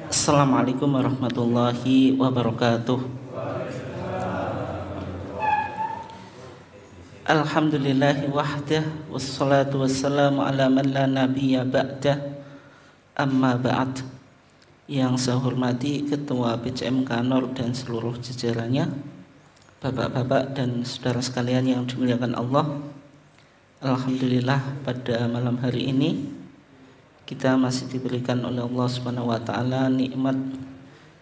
Assalamualaikum warahmatullahi wabarakatuh. Alhamdulillahi wahdah, wassalatu wassalamu ala man la nabiyya ba'dah, amma ba'd. Yang saya hormati Ketua PCM Kanor dan seluruh jajarannya, bapak-bapak dan saudara sekalian yang dimuliakan Allah. Alhamdulillah pada malam hari ini kita masih diberikan oleh Allah Subhanahu wa taala nikmat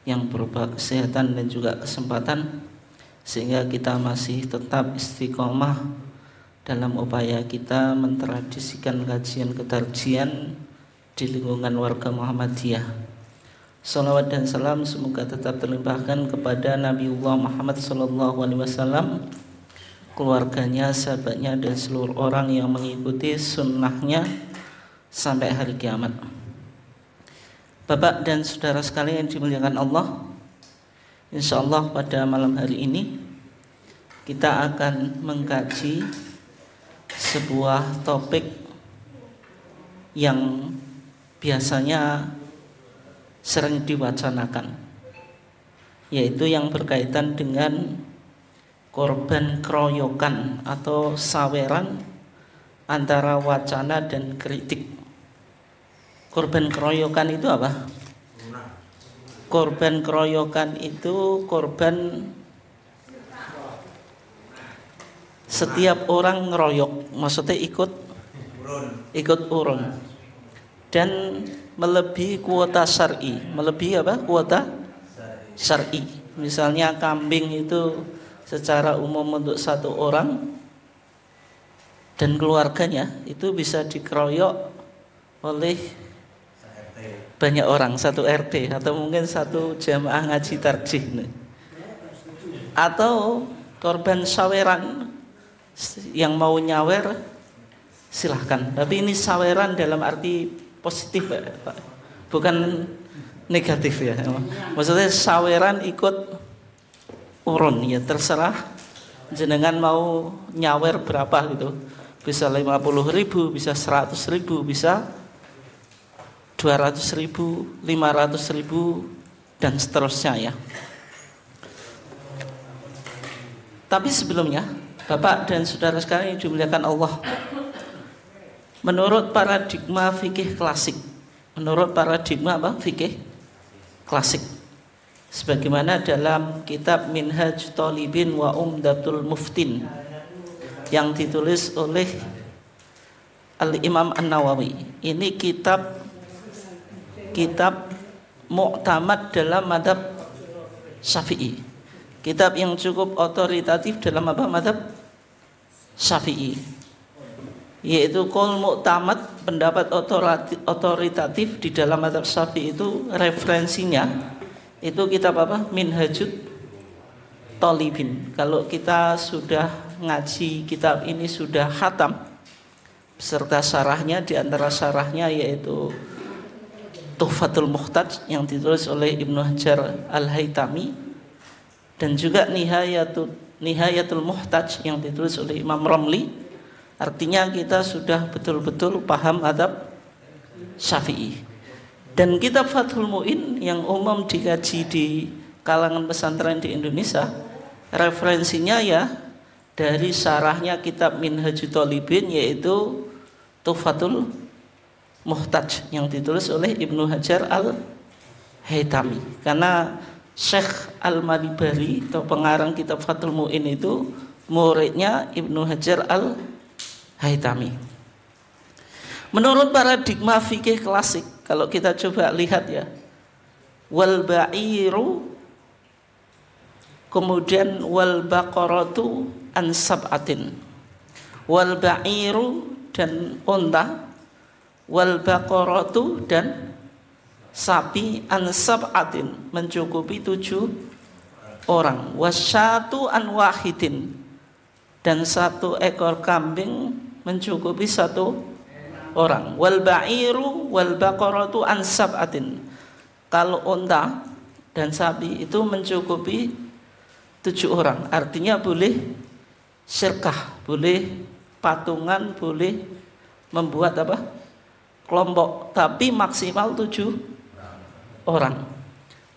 yang berupa kesehatan dan juga kesempatan, sehingga kita masih tetap istiqomah dalam upaya kita mentradisikan kajian ketarjian di lingkungan warga Muhammadiyah. Salawat dan salam semoga tetap terlimpahkan kepada Nabiullah Muhammad SAW, keluarganya, sahabatnya, dan seluruh orang yang mengikuti sunnahnya sampai hari kiamat. Bapak dan saudara sekalian yang dimuliakan Allah, insya Allah pada malam hari ini kita akan mengkaji sebuah topik yang biasanya sering diwacanakan, yaitu yang berkaitan dengan korban keroyokan atau saweran antara wacana dan kritik. Korban keroyokan itu apa? Korban keroyokan itu korban setiap orang ngeroyok, maksudnya ikut urun dan melebihi kuota syar'i. Melebihi apa? Kuota syar'i. Misalnya kambing itu secara umum untuk satu orang dan keluarganya itu bisa dikeroyok oleh banyak orang, satu RT atau mungkin satu jamaah ngaji tarjih. Atau korban saweran, yang mau nyawer silahkan, tapi ini saweran dalam arti positif Pak, bukan negatif ya. Maksudnya saweran ikut urun, ya terserah jenengan mau nyawer berapa gitu, bisa 50.000, bisa 100.000, bisa 200.000, 500.000 dan seterusnya ya. Tapi sebelumnya, Bapak dan saudara sekalian yang dimuliakan Allah, menurut paradigma fikih klasik, fikih klasik, sebagaimana dalam kitab Minhaj Thalibin wa Umdatul Muftin yang ditulis oleh Al-Imam An-Nawawi. Ini kitab muktamad dalam madhab Syafi'i, kitab yang cukup otoritatif dalam madhab Syafi'i, yaitu qaul muktamad, pendapat otoritatif di dalam madhab Syafi'i. Itu referensinya itu kitab apa? Minhajut Thalibin. Kalau kita sudah ngaji kitab ini, sudah khatam beserta syarahnya, di antara syarahnya yaitu Tuhfatul Muhtaj yang ditulis oleh Ibnu Hajar Al-Haytami, dan juga Nihayatul Muhtaj yang ditulis oleh Imam Ramli. Artinya kita sudah betul-betul paham adab Syafi'i. Dan kitab Fathul Mu'in yang umum dikaji di kalangan pesantren di Indonesia, referensinya ya dari syarahnya kitab Minhajut Thalibin, yaitu Tuhfatul Muhtaj yang ditulis oleh Ibnu Hajar Al-Haytami. Karena Syekh Al-Malibari atau pengarang kitab Fathul Mu'in itu muridnya Ibnu Hajar Al-Haytami. Menurut paradigma fikih klasik, kalau kita coba lihat ya, wal ba'iru, kemudian wal baqaratu an sab'atin, wal ba'iru dan unta, wal baqaratu dan sapi an sab'atin mencukupi 7 orang, wasyatu an wahidin dan 1 ekor kambing mencukupi 1 orang, wal ba'iru wal baqaratu an sab'atin, kalau unta dan sapi itu mencukupi 7 orang. Artinya boleh syirkah, boleh patungan, boleh membuat apa? Kelompok, tapi maksimal 7 orang.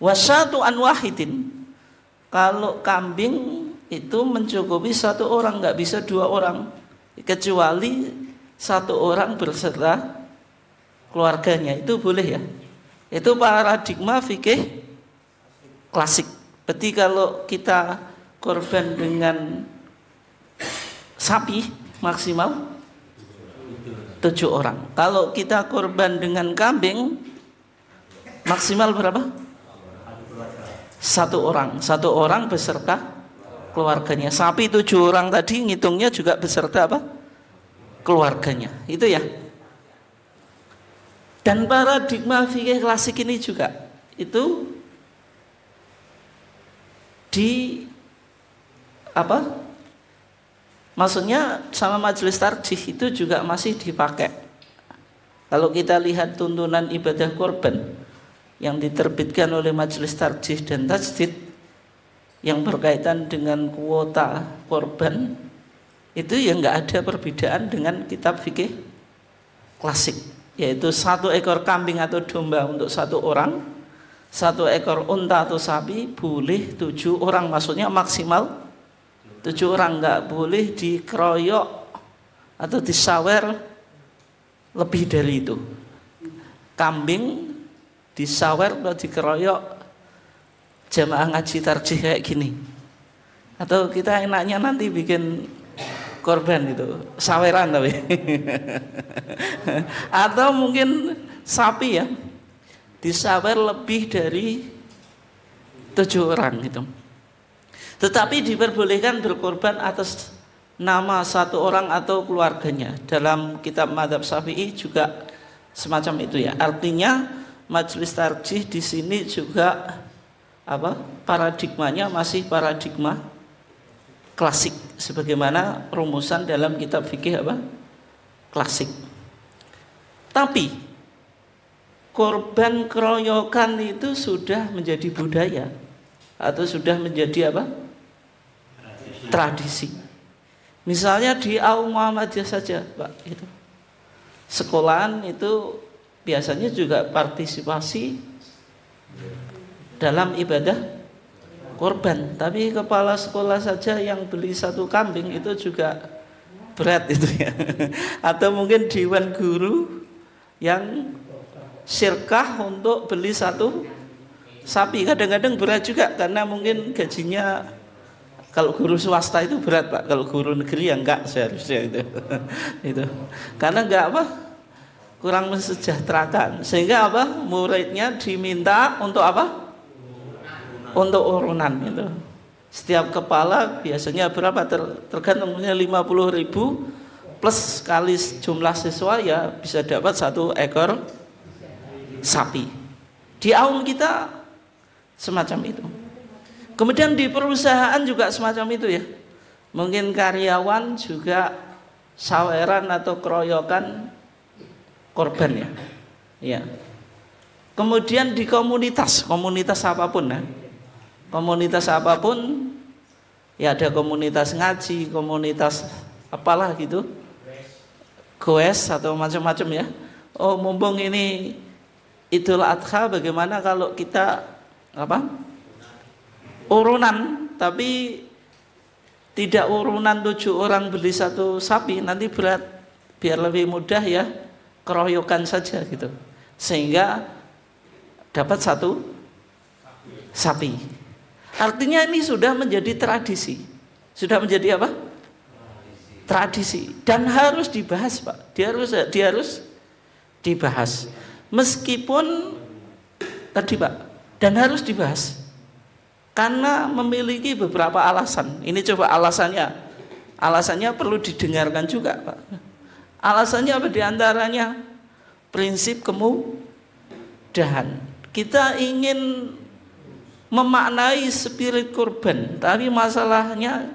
Wasyatu an wahidin, kalau kambing itu mencukupi 1 orang, nggak bisa 2 orang, kecuali 1 orang berserta keluarganya, itu boleh ya. Itu paradigma fikih klasik. Berarti kalau kita korban dengan sapi maksimal 7 orang. Kalau kita korban dengan kambing maksimal berapa? 1 orang. 1 orang beserta keluarganya. Sapi 7 orang tadi ngitungnya juga beserta apa? Keluarganya. Itu ya. Dan paradigma fikih klasik ini juga itu di apa? Maksudnya sama majelis tarjih itu juga masih dipakai. Kalau kita lihat tuntunan ibadah korban yang diterbitkan oleh majelis tarjih dan tajdid yang berkaitan dengan kuota korban, itu ya nggak ada perbedaan dengan kitab fikih klasik, yaitu 1 ekor kambing atau domba untuk 1 orang, 1 ekor unta atau sapi boleh 7 orang, maksudnya maksimal 7 orang, nggak boleh dikeroyok atau disawer lebih dari itu. Kambing disawer atau dikeroyok jamaah ngaji tarjih kayak gini, atau kita enaknya nanti bikin korban itu saweran tapi atau mungkin sapi ya disawer lebih dari 7 orang gitu. Tetapi diperbolehkan berkorban atas nama 1 orang atau keluarganya. Dalam kitab Madzhab Syafi'i juga semacam itu ya. Artinya majelis tarjih di sini juga apa? Paradigmanya masih paradigma klasik, sebagaimana rumusan dalam kitab fikih apa? Klasik. Tapi korban keroyokan itu sudah menjadi budaya atau sudah menjadi apa? Tradisi. Misalnya di Aum Muhammadiyah saja, Pak, itu sekolahan itu biasanya juga partisipasi dalam ibadah korban. Tapi kepala sekolah saja yang beli 1 kambing itu juga berat itu ya. Atau mungkin dewan guru yang syirkah untuk beli 1 sapi, kadang-kadang berat juga karena mungkin gajinya, kalau guru swasta itu berat Pak, kalau guru negeri ya enggak seharusnya itu. Itu karena enggak apa, kurang mensejahterakan, sehingga apa, muridnya diminta untuk apa, untuk urunan itu. Setiap kepala biasanya berapa, tergantungnya 50.000 plus kali jumlah siswa ya bisa dapat 1 ekor sapi. Di Aum kita semacam itu. Kemudian di perusahaan juga semacam itu ya. Mungkin karyawan juga saweran atau keroyokan korban ya. Ya. Kemudian di komunitas apapun ya. Komunitas apapun ya, ada komunitas ngaji, komunitas apalah gitu, goes atau macam-macam ya. Oh, mumpung ini Idul Adha, bagaimana kalau kita apa, urunan, tapi tidak urunan 7 orang beli 1 sapi, nanti berat, biar lebih mudah ya keroyokan saja gitu, sehingga dapat 1 sapi. Artinya ini sudah menjadi tradisi. Sudah menjadi apa? Tradisi. Dan harus dibahas Pak. Dia harus dibahas. Meskipun tadi Pak, dan harus dibahas karena memiliki beberapa alasan. Ini coba alasannya perlu didengarkan juga Pak. Alasannya apa? Diantaranya prinsip kemudahan. Kita ingin memaknai spirit kurban, tapi masalahnya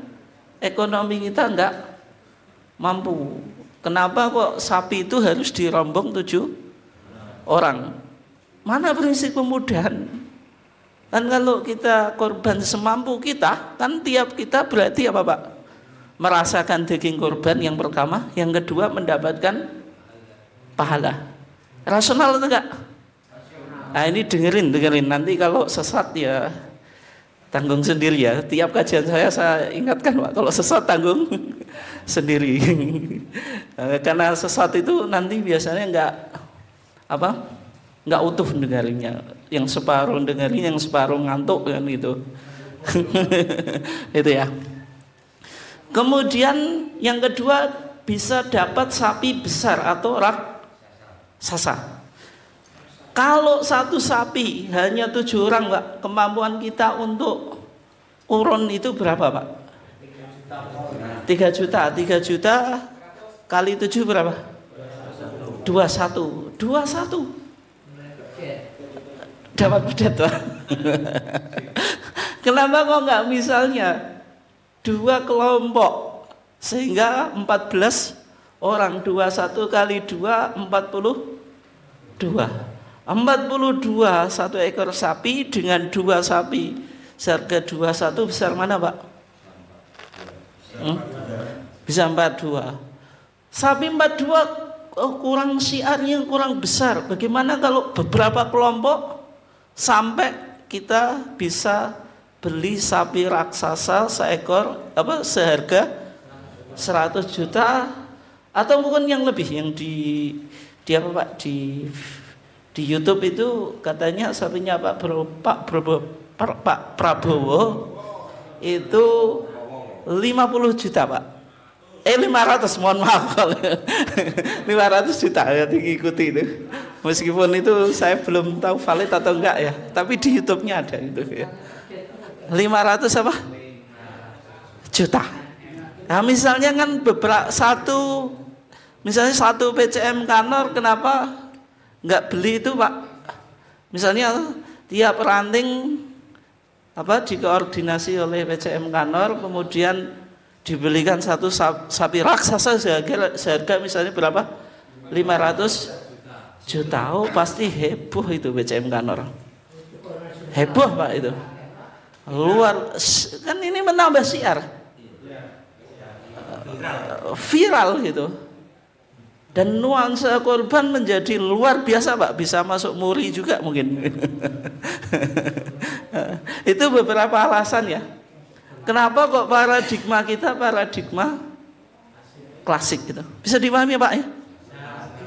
ekonomi kita enggak mampu. Kenapa kok sapi itu harus dirombong 7 orang? Mana prinsip kemudahan? Kan kalau kita korban semampu kita, kan tiap kita berarti apa Pak? Merasakan daging korban yang pertama, yang kedua mendapatkan pahala. Rasional atau enggak? Nah ini dengerin nanti kalau sesat ya tanggung sendiri ya. Tiap kajian saya ingatkan Pak, kalau sesat tanggung sendiri. Karena sesat itu nanti biasanya nggak utuh dengerinnya. Yang separuh dengerin, yang separuh ngantuk kan gitu. Itu ya. Kemudian yang kedua bisa dapat sapi besar atau raksasa. Kalau satu sapi hanya 7 orang Pak, kemampuan kita untuk urun itu berapa Pak? 3 juta. 3 juta kali 7 berapa? 21. Dapat bedet Pak. Kenapa kok nggak misalnya 2 kelompok sehingga 14 orang, 21 kali 2 42. 42 satu ekor sapi dengan 2 sapi. Seharga 21 besar mana Pak? Bisa 42. Sapi 42 kurang syiarnya kurang besar. Bagaimana kalau beberapa kelompok sampai kita bisa beli sapi raksasa seekor seharga 100 juta atau mungkin yang lebih, yang di YouTube itu katanya sapinya Pak Prabowo itu 50 juta Pak. 500, mohon maaf kalau 500 juta ya diikuti itu. Meskipun itu saya belum tahu valid atau enggak ya, tapi di YouTube-nya ada itu ya. 500 juta. Nah, misalnya kan misalnya satu PCM Kanor kenapa nggak beli itu Pak? Misalnya tiap ranting dikoordinasi oleh PCM Kanor, kemudian dibelikan satu sapi raksasa seharga misalnya berapa? 500 juta. Oh, pasti heboh itu PCM Kanor. Heboh Pak itu. Luar kan ini menambah syiar. Viral gitu. Dan nuansa korban menjadi luar biasa Pak, bisa masuk muri juga mungkin. Itu beberapa alasan ya. Kenapa kok paradigma kita paradigma klasik gitu? Bisa dipahami Pak ya?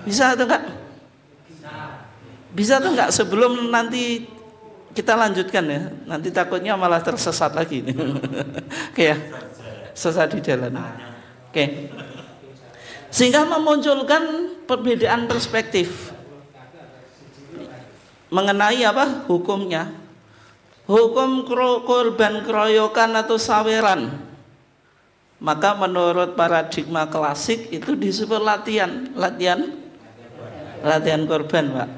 Bisa atau enggak? Bisa atau enggak? Sebelum nanti kita lanjutkan ya, nanti takutnya malah tersesat lagi. Oke ya, sesat di jalan. Oke. Sehingga memunculkan perbedaan perspektif mengenai hukumnya. Hukum korban keroyokan atau saweran, maka menurut paradigma klasik itu disebut latihan korban Pak.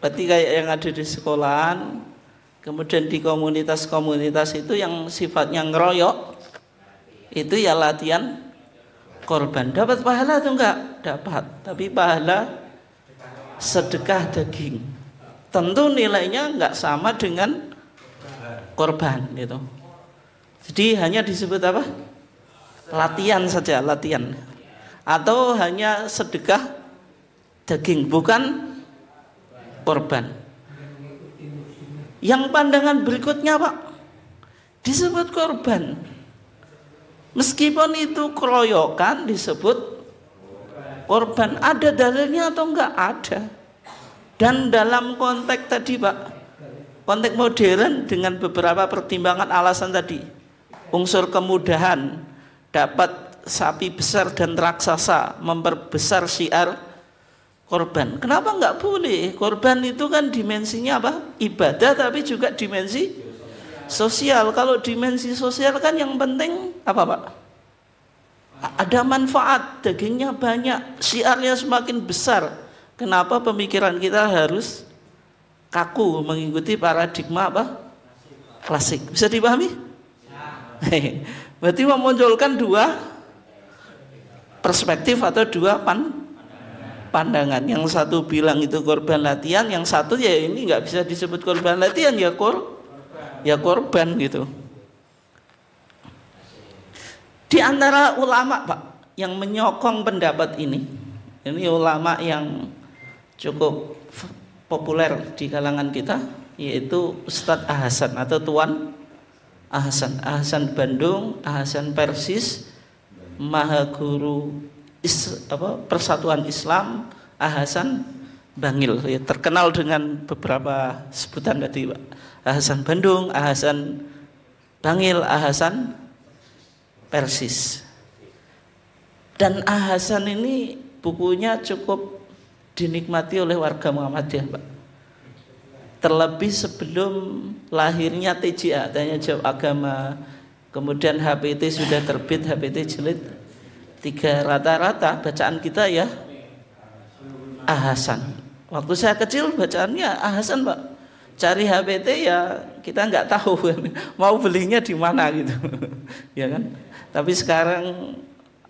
Berarti kayak yang ada di sekolahan, kemudian di komunitas-komunitas itu yang sifatnya ngeroyok, itu ya latihan korban. Dapat pahala atau enggak? Dapat, tapi pahala sedekah daging. Tentu nilainya enggak sama dengan korban gitu. Jadi hanya disebut latihan saja, latihan. Atau hanya sedekah daging, bukan korban. Yang pandangan berikutnya Pak, disebut korban. Meskipun itu keroyokan disebut korban. Ada dalilnya atau enggak? Ada. Dan dalam konteks tadi Pak, konteks modern dengan beberapa pertimbangan alasan tadi, unsur kemudahan, dapat sapi besar dan raksasa, memperbesar syiar korban. Kenapa enggak boleh? Korban itu kan dimensinya ibadah, tapi juga dimensi sosial. Kalau dimensi sosial kan yang penting Pak? Ada manfaat, dagingnya banyak, syiarnya semakin besar. Kenapa pemikiran kita harus kaku mengikuti paradigma klasik? Bisa dipahami? Berarti memunculkan 2 perspektif atau 2 pandangan. Yang satu bilang itu korban latihan, yang satu ya ini nggak bisa disebut korban latihan, ya korban gitu. Di antara ulama Pak yang menyokong pendapat ini ulama yang cukup populer di kalangan kita, yaitu Ustadz Ahsan atau Tuan Ahsan Bandung, Ahsan Persis, Mahaguru Persatuan Islam, Ahsan Bangil, ya, terkenal dengan beberapa sebutan tadi, Pak. Ahsan Bandung, Ahsan Bangil, Ahsan Persis. Dan Ahsan ini bukunya cukup dinikmati oleh warga Muhammadiyah, Pak. Terlebih sebelum lahirnya TJA, Tanya Jawab Agama, kemudian HPT sudah terbit, HPT jilid 3, rata-rata bacaan kita ya Ahsan. Waktu saya kecil bacaannya Ahsan, Pak. Cari HPT ya kita nggak tahu mau belinya di mana gitu, ya kan. Tapi sekarang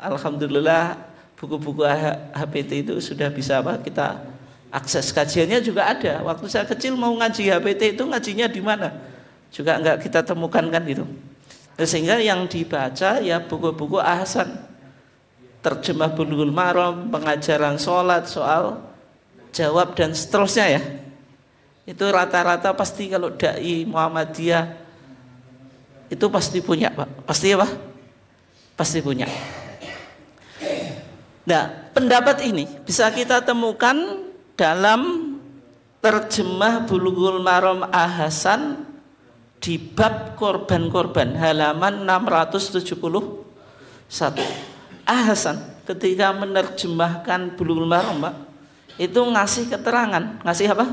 alhamdulillah buku-buku HPT itu sudah bisa kita akses, kajiannya juga ada. Waktu saya kecil mau ngaji HPT itu ngajinya di mana juga nggak kita temukan kan gitu. Sehingga yang dibaca ya buku-buku Ahsan, terjemah Bulughul Maram, pengajaran sholat, soal jawab dan seterusnya ya. Itu rata-rata pasti kalau dai Muhammadiyah itu pasti punya, Pak. Pasti apa? Pasti punya. Nah, pendapat ini bisa kita temukan dalam terjemah Bulughul Maram Ahsan di bab korban-korban halaman 671. Ahsan ketika menerjemahkan Bulughul Maram, Pak, itu ngasih keterangan. Ngasih apa?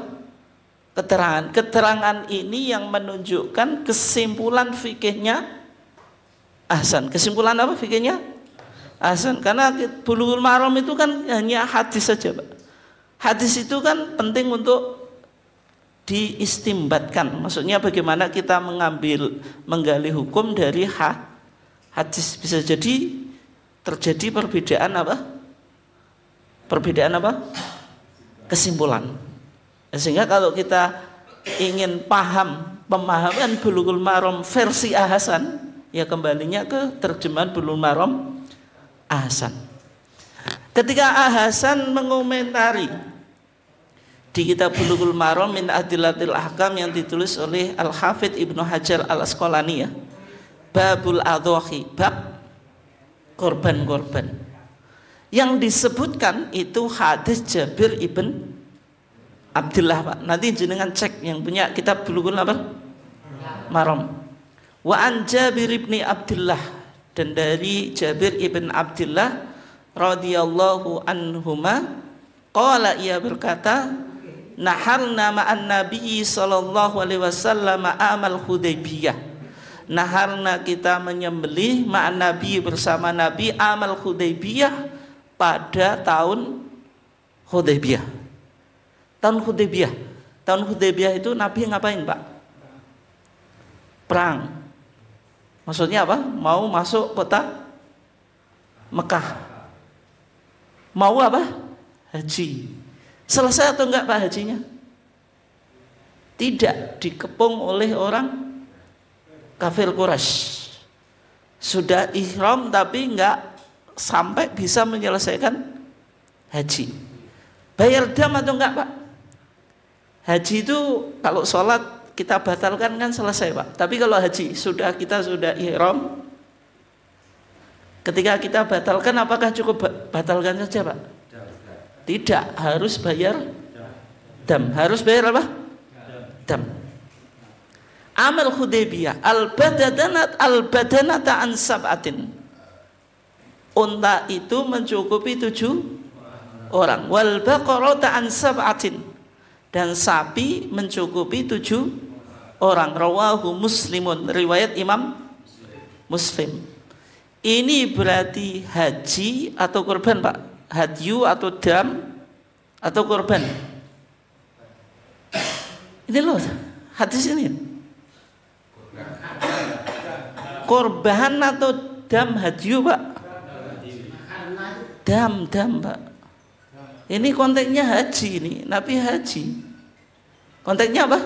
Keterangan. Keterangan ini yang menunjukkan kesimpulan fikihnya Ahsan. Kesimpulan apa fikihnya Ahsan? Karena Bulughul Maram itu kan hanya hadis saja, Pak. Hadis itu kan penting untuk diistimbatkan. Maksudnya bagaimana kita menggali hukum dari hadis. Bisa jadi terjadi perbedaan apa? Perbedaan apa? Kesimpulan. Sehingga kalau kita ingin pemahaman Bulughul Maram versi Ahsan, ya kembalinya ke terjemahan Bulughul Maram Ahsan. Ketika Ahsan mengomentari di kitab Bulughul Maram min Adillatil Ahkam yang ditulis oleh Al-Hafidz Ibnu Hajar Al-Asqalani, ya, Babul Adhahi, bab korban-korban. Yang disebutkan itu hadis Jabir ibn Abdullah, Pak. Nanti jenengan cek yang punya kitab Bulughul Maram. Wa an Jabir ibn Abdullah, dan dari Jabir ibn Abdullah radhiyallahu anhuma qala, ia berkata, naharna ma'an nabi sallallahu alaihi wasallam amal Hudaybiyah. Naharna, kita menyembelih, ma'an nabi, bersama nabi, amal Hudaybiyah, pada tahun Hudaybiyah. Tahun Hudaybiyah. Tahun Hudaybiyah itu nabi ngapain, Pak? Perang. Maksudnya apa? Mau masuk kota Mekah. Mau apa? Haji. Selesai atau enggak Pak hajinya? Tidak, dikepung oleh orang kafir Quraisy. Sudah ihram tapi enggak sampai bisa menyelesaikan haji. Bayar dam atau enggak, Pak? Haji itu kalau sholat kita batalkan kan selesai, Pak. Tapi kalau haji kita sudah ihram, ketika kita batalkan, apakah cukup batalkan saja, Pak? Tidak, harus bayar dam. Harus bayar apa? Dam. Amal Hudaybiyah, al-badanata an sab'atin. Unta itu mencukupi 7 orang. Wal baqarata an sab'atin. Dan sapi mencukupi 7 orang. Rawahu Muslimun, riwayat Imam Muslim. Ini berarti haji atau kurban, Pak? Hadyu atau dam atau kurban? Ini loh hadis ini. Korban atau dam hadyu, Pak? Dam, Pak. Ini konteksnya haji ini, Nabi haji. Konteksnya apa?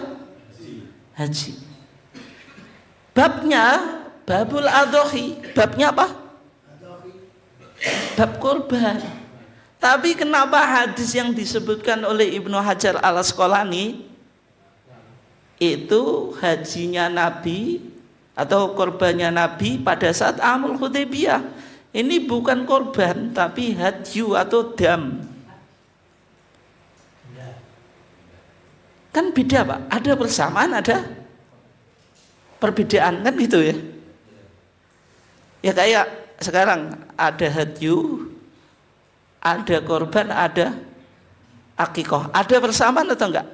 Haji. Babnya Babul Adhahi, babnya apa? Bab korban. Tapi kenapa hadis yang disebutkan oleh Ibnu Hajar al-Asqalani itu hajinya Nabi atau korbannya Nabi pada saat Amul Hudaybiyah? Ini bukan korban tapi hadyu atau dam. Kan beda Pak, ada persamaan, ada perbedaan, kan gitu ya. Ya kayak sekarang ada hadyu, ada korban, ada akikoh. Ada persamaan atau enggak?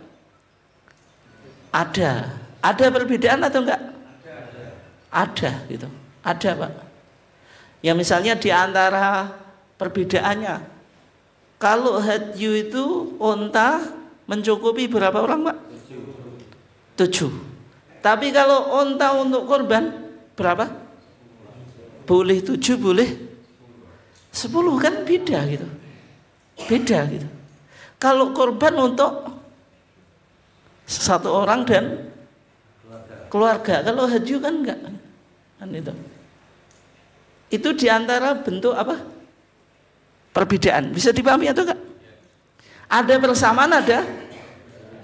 Ada. Ada perbedaan atau enggak? Ada gitu. Ada Pak. Ya misalnya di antara perbedaannya, kalau hadyu itu unta mencukupi berapa orang Pak? 7. Tapi kalau unta untuk korban berapa? Boleh 7, boleh 10, kan beda gitu. Beda gitu. Kalau korban untuk satu orang dan keluarga, kalau hadyu kan enggak. Kan itu. Itu diantara bentuk apa? Perbedaan. Bisa dipahami atau enggak? Ada persamaan, ada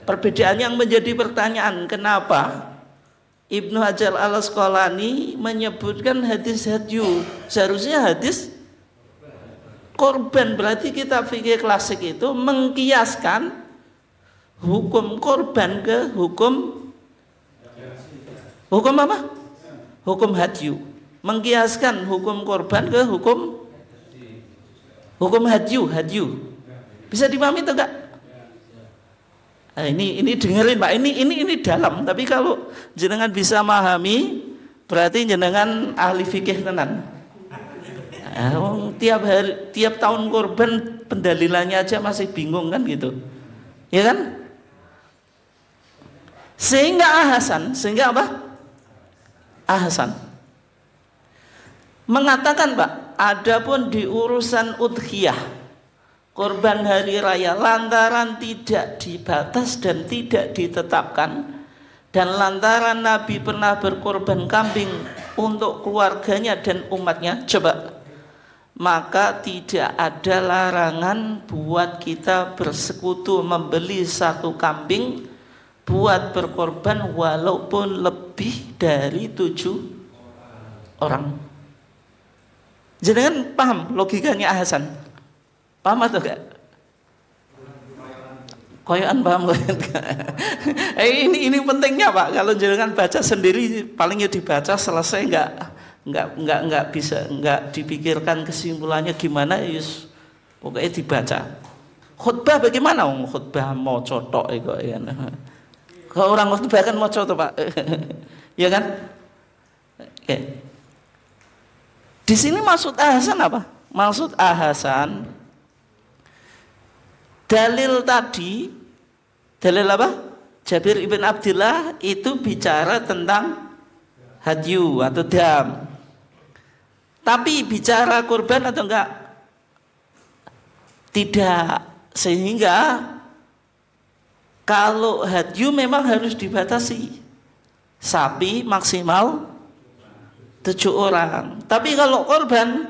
perbedaan. Yang menjadi pertanyaan, kenapa Ibnu Hajar al-Asqalani menyebutkan hadis hadyu? Seharusnya hadis korban. Berarti kitab fikih klasik itu mengkiaskan hukum korban ke hukum apa? Hukum hadyu. Mengkiaskan hukum korban ke hukum hadyu. Bisa dipahami atau enggak? Nah, ini dengerin Pak, ini dalam. Tapi kalau jenengan bisa memahami, berarti jenengan ahli fikih tenan. Tiap tahun korban pendalilannya aja masih bingung kan gitu, ya kan? Sehingga apa? Ahsan mengatakan Pak, adapun di urusan udhiyah, korban hari raya, lantaran tidak dibatas dan tidak ditetapkan, dan lantaran Nabi pernah berkorban kambing untuk keluarganya dan umatnya, coba, maka tidak ada larangan buat kita bersekutu membeli satu kambing buat berkorban walaupun lebih dari 7 orang. Jangan paham logikanya Hasan? Paham atau enggak? Koyokan paham. Ini pentingnya Pak. Kalau jangan baca sendiri, paling ya dibaca selesai, enggak bisa, enggak dipikirkan kesimpulannya gimana, yus pokoknya dibaca. Khutbah bagaimana? Khutbah mau cotok kok ya. Kalau orang khutbah kan mau cotok Pak. Ya kan? Oke. Di sini maksud Hasan apa? Maksud Hasan dalil tadi, dalil apa? Jabir ibn Abdillah itu bicara tentang hadyu atau dam. Tapi bicara kurban atau enggak? Tidak. Sehingga kalau hadyu memang harus dibatasi. Sapi maksimal 7 orang. Tapi kalau korban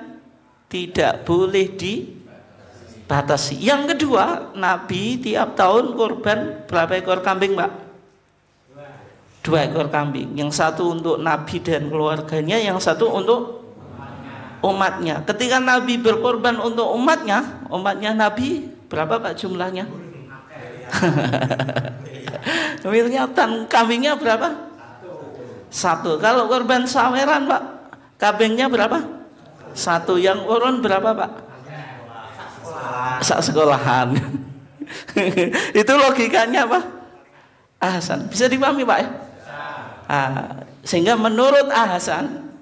tidak boleh dibatasi. Yang kedua, Nabi tiap tahun korban berapa ekor kambing, Pak? 2 ekor kambing. Yang satu untuk Nabi dan keluarganya, yang satu untuk umatnya. Ketika Nabi berkorban untuk umatnya Nabi berapa Pak jumlahnya? Kambingnya berapa? 1. Kalau korban saweran Pak, kambingnya berapa? 1. Yang urun berapa Pak? Sekolahan. Itu logikanya apa? Hasan. Bisa dipahami Pak ya? Sehingga menurut Hasan,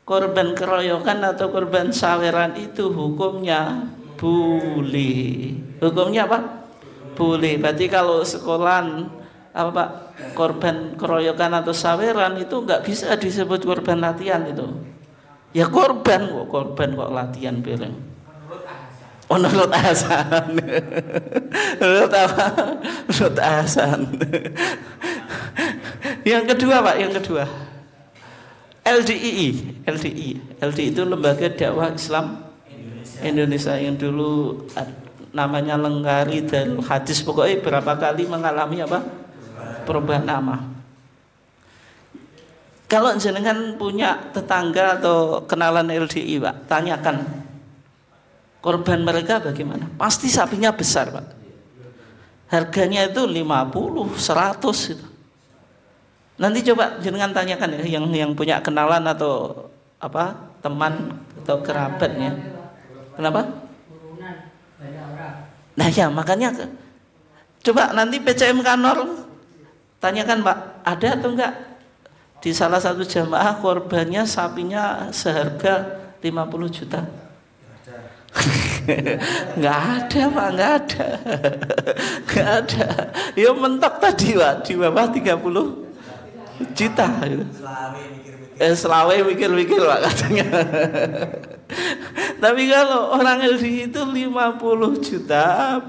korban keroyokan atau korban saweran itu hukumnya boleh. Hukumnya apa? Boleh. Berarti kalau sekolahan apa Pak, korban keroyokan atau saweran itu nggak bisa disebut korban latihan itu. Ya korban kok latihan bareng. Menurut Hasan. Menurut apa? Menurut Hasan. Yang kedua Pak, yang kedua. LDI itu Lembaga Dakwah Islam Indonesia yang dulu namanya Lenggari Darul Hadis, pokoknya berapa kali mengalami apa? Perubahan nama. Kalau jenengan punya tetangga atau kenalan LDI, Pak, tanyakan korban mereka bagaimana. Pasti sapinya besar, Pak. Harganya itu 50, 100 gitu. Nanti coba jenengan tanyakan ya, yang punya kenalan atau apa, teman atau kerabatnya. Kenapa? Nah ya, makanya coba nanti PCM Kanor tanyakan, Pak, ada atau enggak di salah satu jamaah korbannya sapinya seharga 50 juta. Nggak ada, Pak, nggak ada. Nggak ada. Ya mentok tadi, Pak, di bawah 30 juta gitu. Selawe mikir-mikir, Pak, katanya. Tapi kalau orang LDI itu 50 juta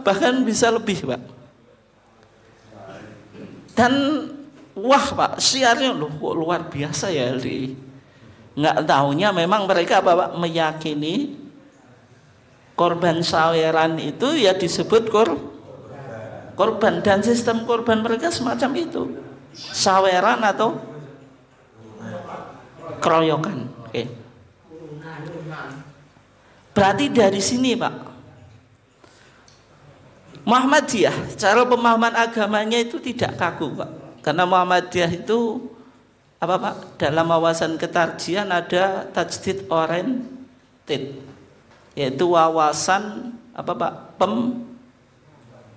bahkan bisa lebih, Pak. Dan wah, Pak, siarnya loh kok luar biasa ya LDI. Nggak taunya memang mereka, Pak, meyakini korban saweran itu ya disebut korban, dan sistem korban mereka semacam itu, saweran atau keroyokan. Oke. Berarti dari sini, Pak, Muhammadiyah cara pemahaman agamanya itu tidak kaku, Pak. Karena Muhammadiyah itu apa, Pak? Dalam wawasan ketarjian ada tajdid oriented, yaitu wawasan apa, Pak?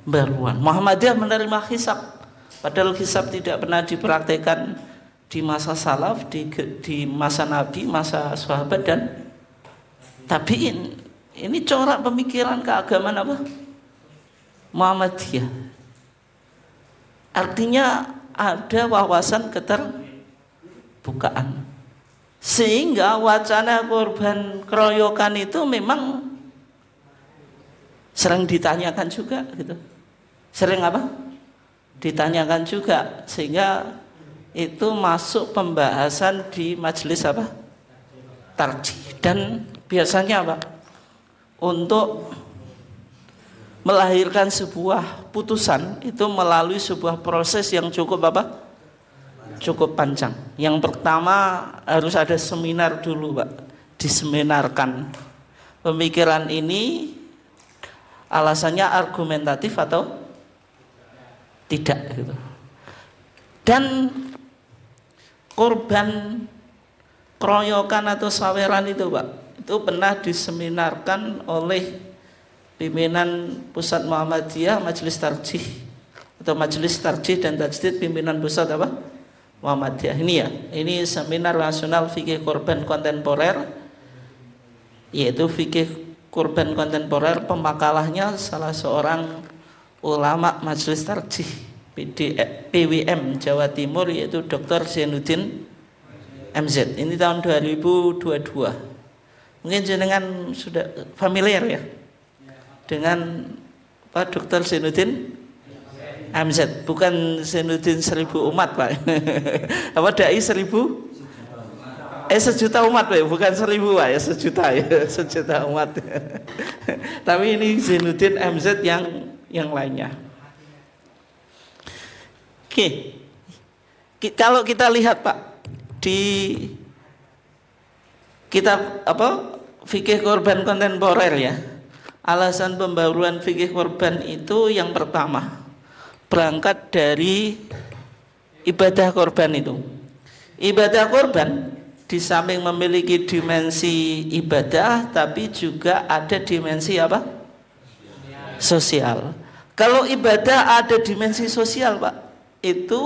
Pembaruan. Muhammadiyah menerima hisab, padahal hisab tidak pernah dipraktekkan di masa salaf, di masa Nabi, masa sahabat dan tabi'in. Ini corak pemikiran keagamaan apa? Muhammadiyah. Artinya ada wawasan keterbukaan, sehingga wacana korban keroyokan itu memang sering ditanyakan juga gitu. Sering apa? Ditanyakan juga, sehingga itu masuk pembahasan di majelis apa? Tarjih. Dan biasanya, Pak, untuk melahirkan sebuah putusan itu melalui sebuah proses yang cukup apa? Cukup panjang. Yang pertama harus ada seminar dulu, Pak. Diseminarkan pemikiran ini, alasannya argumentatif atau tidak gitu. Dan korban keroyokan atau saweran itu, Pak, itu pernah diseminarkan oleh pimpinan Pusat Muhammadiyah, Majelis Tarjih atau Majelis Tarjih dan Tajdid pimpinan Pusat apa? Muhammadiyah. Ini ya, ini seminar nasional fikih korban kontemporer, yaitu fikih korban kontemporer. Pemakalahnya salah seorang ulama Majelis Tarjih PWM Jawa Timur, yaitu Dr. Zainuddin MZ. Ini tahun 2022. Mungkin jenengan sudah familiar ya dengan Pak Dr. Zainuddin MZ, bukan Zainuddin 1000 umat, Pak. Apa dai 1000? Sejuta umat, Pak, bukan 1000, Pak, ya sejuta ya, sejuta umat. Tapi ini Zainuddin MZ yang lainnya. Oke. Kalau kita lihat, Pak, di kitab apa? Fikih korban kontemporer ya. Alasan pembaruan fikih korban itu yang pertama berangkat dari ibadah korban itu. Ibadah korban di samping memiliki dimensi ibadah, tapi juga ada dimensi apa? Sosial. Kalau ibadah ada dimensi sosial, Pak, itu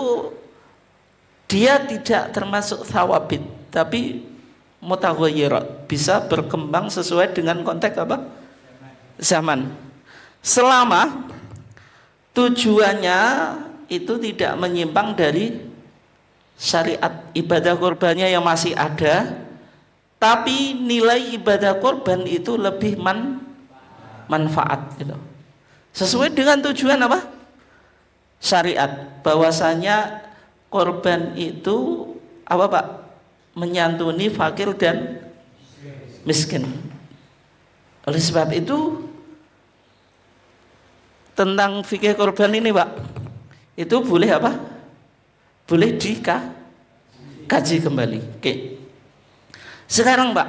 dia tidak termasuk thawabit, tapi mutaghayyirat, bisa berkembang sesuai dengan konteks apa? Zaman. Selama tujuannya itu tidak menyimpang dari syariat, ibadah korbannya yang masih ada, tapi nilai ibadah korban itu lebih manfaat gitu. Sesuai dengan tujuan apa? Syariat, bahwasanya korban itu apa, Pak? Menyantuni fakir dan miskin. Oleh sebab itu tentang fikih korban ini Pak, itu boleh apa? Boleh dikaji kembali. Oke. Sekarang Pak,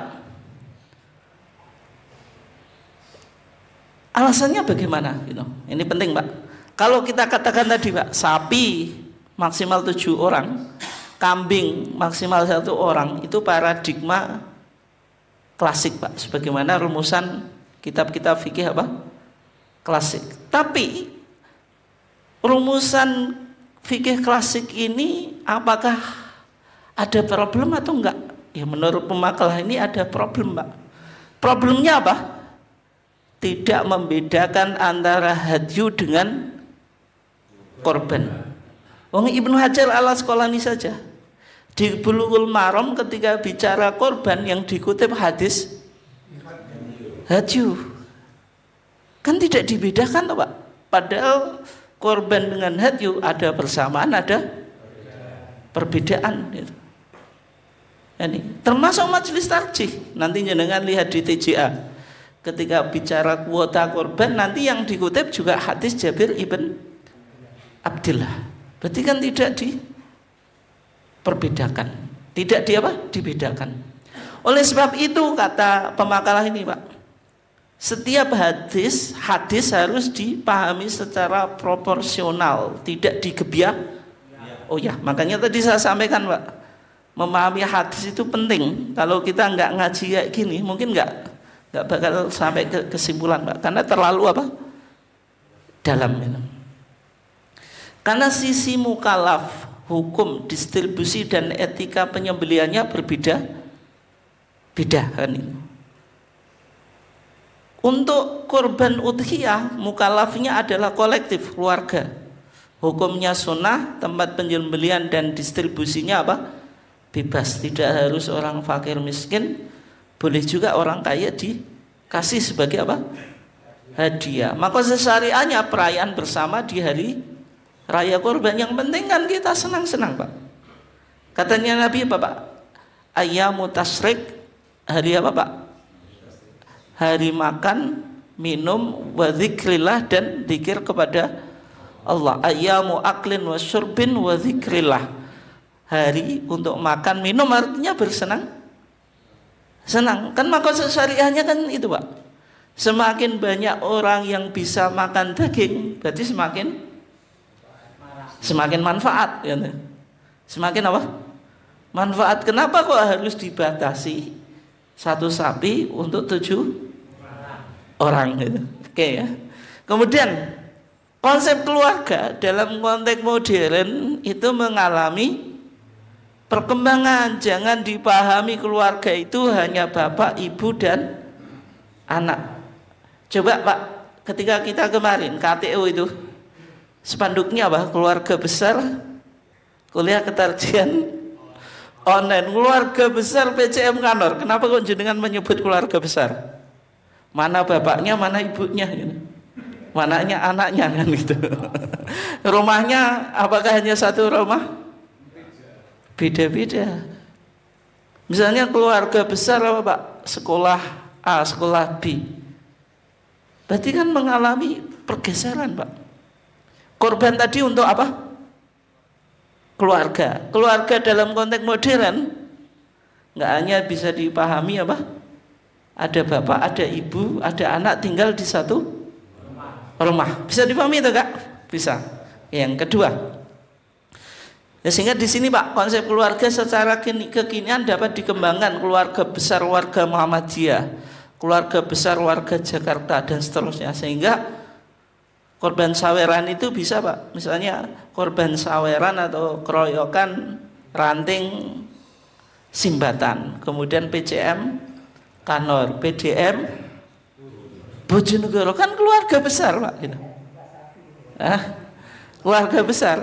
alasannya bagaimana? Gitu. Ini penting Pak. Kalau kita katakan tadi Pak, sapi maksimal 7 orang, kambing maksimal 1 orang, itu paradigma klasik Pak, sebagaimana rumusan kitab-kitab fikih apa? Klasik. Tapi rumusan fikih klasik ini apakah ada problem atau enggak? Ya menurut pemakalah ini ada problem Pak. Problemnya apa? Tidak membedakan antara hadyu dengan korban. Wong Ibnu Hajar al-Asqalani saja di Bulughul Maram ketika bicara korban yang dikutip hadis hadyu, kan tidak dibedakan Pak. Padahal korban dengan hadyu ada persamaan, ada perbedaan. Ini termasuk majelis tarjih. Nanti jenengan lihat di TJA ketika bicara kuota korban, nanti yang dikutip juga hadis Jabir ibn Abdullah. Berarti kan tidak diperbedakan, tidak dibedakan. Oleh sebab itu kata pemakalah ini Pak, setiap hadis harus dipahami secara proporsional, tidak digebiah. Oh ya, makanya tadi saya sampaikan Pak, memahami hadis itu penting. Kalau kita nggak ngaji kayak gini, mungkin nggak bakal sampai ke kesimpulan Pak, karena terlalu apa? Dalam. Karena sisi mukalaf, hukum, distribusi dan etika penyembelihannya berbeda kan ini. Untuk kurban udhiyah, mukalafnya adalah kolektif, keluarga. Hukumnya sunnah, tempat penyembelihan dan distribusinya apa? Bebas, tidak harus orang fakir miskin, boleh juga orang kaya dikasih sebagai apa? Hadiah. Maka sesyariahnya perayaan bersama di hari raya kurban. Yang penting kan kita senang-senang Pak. Katanya Nabi apa Pak? Ayyamu tasyrik, hari apa Pak? Hari makan, minum, wa dzikrillah, dan zikir kepada Allah. Ayyamu aklin wa syurbin wa dzikrillah. Hari untuk makan, minum, artinya bersenang senang. Kan maka syariahnya kan itu Pak. Semakin banyak orang yang bisa makan daging, berarti semakin manfaat ya. Semakin apa? Manfaat. Kenapa kok harus dibatasi satu sapi untuk 7 orang gitu. Oke ya. Kemudian konsep keluarga dalam konteks modern itu mengalami perkembangan. Jangan dipahami keluarga itu hanya bapak, ibu dan anak. Coba Pak, ketika kita kemarin KTO itu spanduknya apa? Keluarga besar kuliah ketarjian online, keluarga besar PCM Kanor. Kenapa kok jenengan menyebut keluarga besar? Mana bapaknya, mana ibunya gitu. Mananya anaknya kan gitu. Rumahnya apakah hanya satu rumah? Beda-beda. Misalnya keluarga besar apa Pak? Sekolah A, sekolah B. Berarti kan mengalami pergeseran Pak. Korban tadi untuk apa? Keluarga. Keluarga dalam konteks modern nggak hanya bisa dipahami apa? Ada bapak, ada ibu, ada anak tinggal di satu rumah. Bisa dipahami itu Kak? Bisa. Yang kedua, ya, sehingga di sini Pak, konsep keluarga secara kekinian dapat dikembangkan. Keluarga besar warga Muhammadiyah, keluarga besar warga Jakarta, dan seterusnya. Sehingga korban saweran itu bisa Pak, misalnya korban saweran atau keroyokan ranting Simbatan, kemudian PCM Kanor, PDM Bojonegoro, kan keluarga besar Pak gitu. Keluarga besar.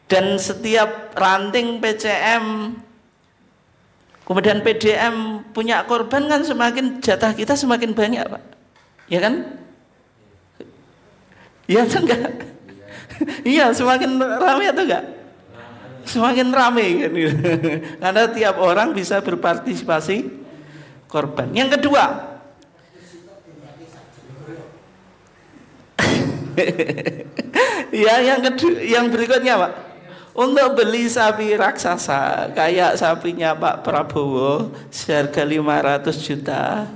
Dan setiap ranting PCM kemudian PDM punya korban, kan semakin jatah kita semakin banyak Pak. Ya kan? Iya atau enggak? Iya, semakin ramai atau enggak? Semakin ramai kan? Karena tiap orang bisa berpartisipasi korban. Yang kedua, Ya, yang berikutnya Pak, untuk beli sapi raksasa kayak sapinya Pak Prabowo seharga 500 juta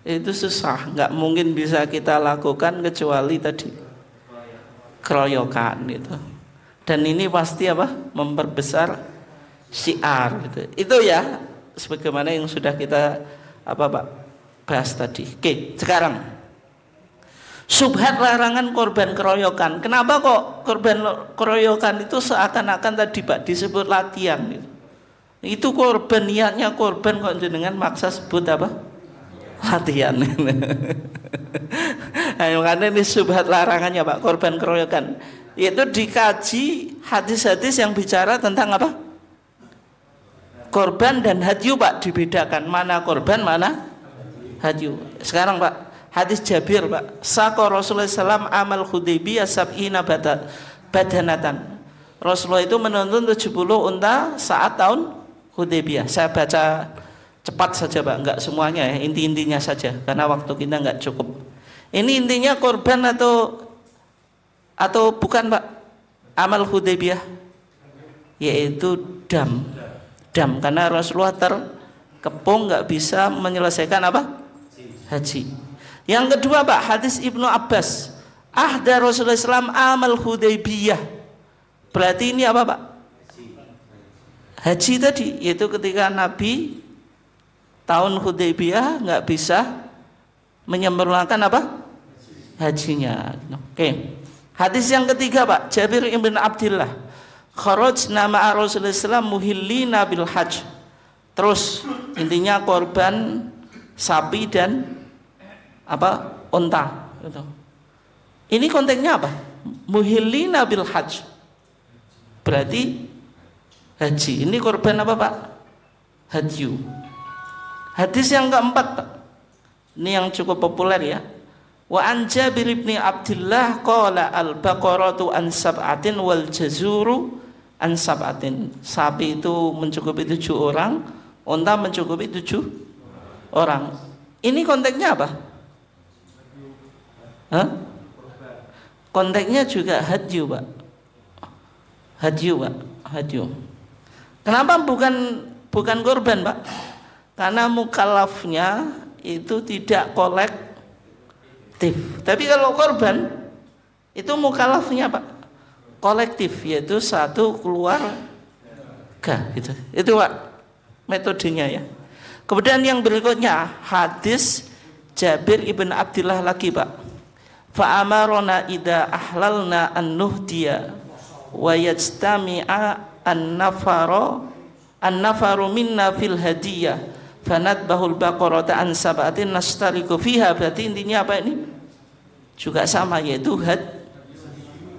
itu susah, nggak mungkin bisa kita lakukan kecuali tadi keroyokan gitu. Dan ini pasti apa? Memperbesar syiar gitu. Itu ya sebagaimana yang sudah kita apa Pak bahas tadi. Oke, sekarang subhat larangan korban keroyokan. Kenapa kok korban keroyokan itu seakan-akan tadi Pak disebut latihan gitu. Itu korban, niatnya korban kok jenengan maksa sebut apa? Latihan. Nah, makanya ini subhat larangannya Pak, korban keroyokan. Yaitu dikaji hadis-hadis yang bicara tentang apa? Korban dan hadyu Pak, dibedakan mana korban mana hadyu. Sekarang Pak, hadis Jabir Pak, saqa Rasulullah SAW amal Hudaybiyah sab'ina badanatan. Rasulullah itu menuntun 70 unta saat tahun Hudaybiyah. Saya baca cepat saja Pak, enggak semuanya ya, inti-intinya saja karena waktu kita enggak cukup. Ini intinya korban atau bukan Pak? Amal Hudaybiyah yaitu dam karena Rasulullah terkepung enggak bisa menyelesaikan apa? Haji. Yang kedua Pak, hadis Ibnu Abbas, ahda Rasulullah SAW amal Hudaybiyah. Berarti ini apa Pak? Haji tadi, yaitu ketika Nabi tahun Hudaybiyah nggak bisa menyempurnakan apa? Hajinya. Oke. Hadis yang ketiga Pak, Jabir ibn Abdillah, kharajna ma'a Rasulullah SAW muhillina bil hajj. Terus intinya korban sapi dan apa? Unta gitu. Ini konteksnya apa? Muhillina bil hajj. Berarti haji. Ini korban apa Pak? Hadyu. Hadis yang keempat Pak. Ini yang cukup populer ya. Wa an Jabir bin Abdullah qala al-baqaratu an sab'atin wal jazuru an sab'atin. Sapi itu mencukupi 7 orang, unta mencukupi 7 orang. Ini konteksnya apa? Hah? Konteksnya juga hadyu Pak. Hadyu Pak, hadyu. Kenapa bukan korban Pak? Karena mukallafnya itu tidak kolektif. Tapi kalau korban itu mukallafnya Pak kolektif, yaitu satu keluarga gitu. Itu Pak metodenya ya. Kemudian yang berikutnya hadis Jabir ibn Abdillah lagi Pak. Fa amarona idza ahlalna an-nuhdiya wa yajtami'a an-nafaru minna fil hadiyah fanadbahul baqarata an sab'atin nastariku fiha. Berarti intinya apa ini? Juga sama, yaitu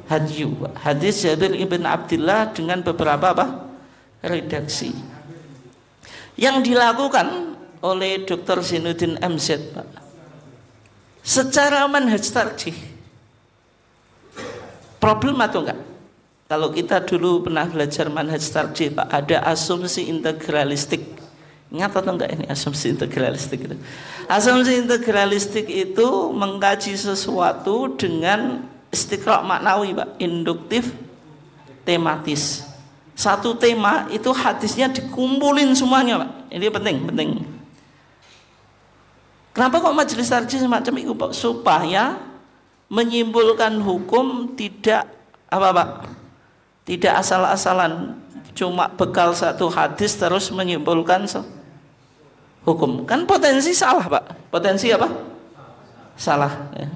hadyu. Hadis Jabir ibn Abdillah dengan beberapa apa? Redaksi. Yang dilakukan oleh Dr. Zainuddin MZ Pak, secara manhaj tarjih problem atau enggak? Kalau kita dulu pernah belajar manhaj tarjih Pak, ada asumsi integralistik. Ingat atau enggak ini asumsi integralistik itu? Asumsi integralistik itu mengkaji sesuatu dengan istiqra' maknawi Pak, induktif tematis. Satu tema itu hadisnya dikumpulin semuanya Pak. Ini penting. Kenapa kok majelis tarjih semacam itu Pak? Supaya menyimpulkan hukum tidak apa Pak? Tidak asal-asalan cuma bekal satu hadis terus menyimpulkan hukum. Kan potensi salah Pak. Potensi apa? Salah ya.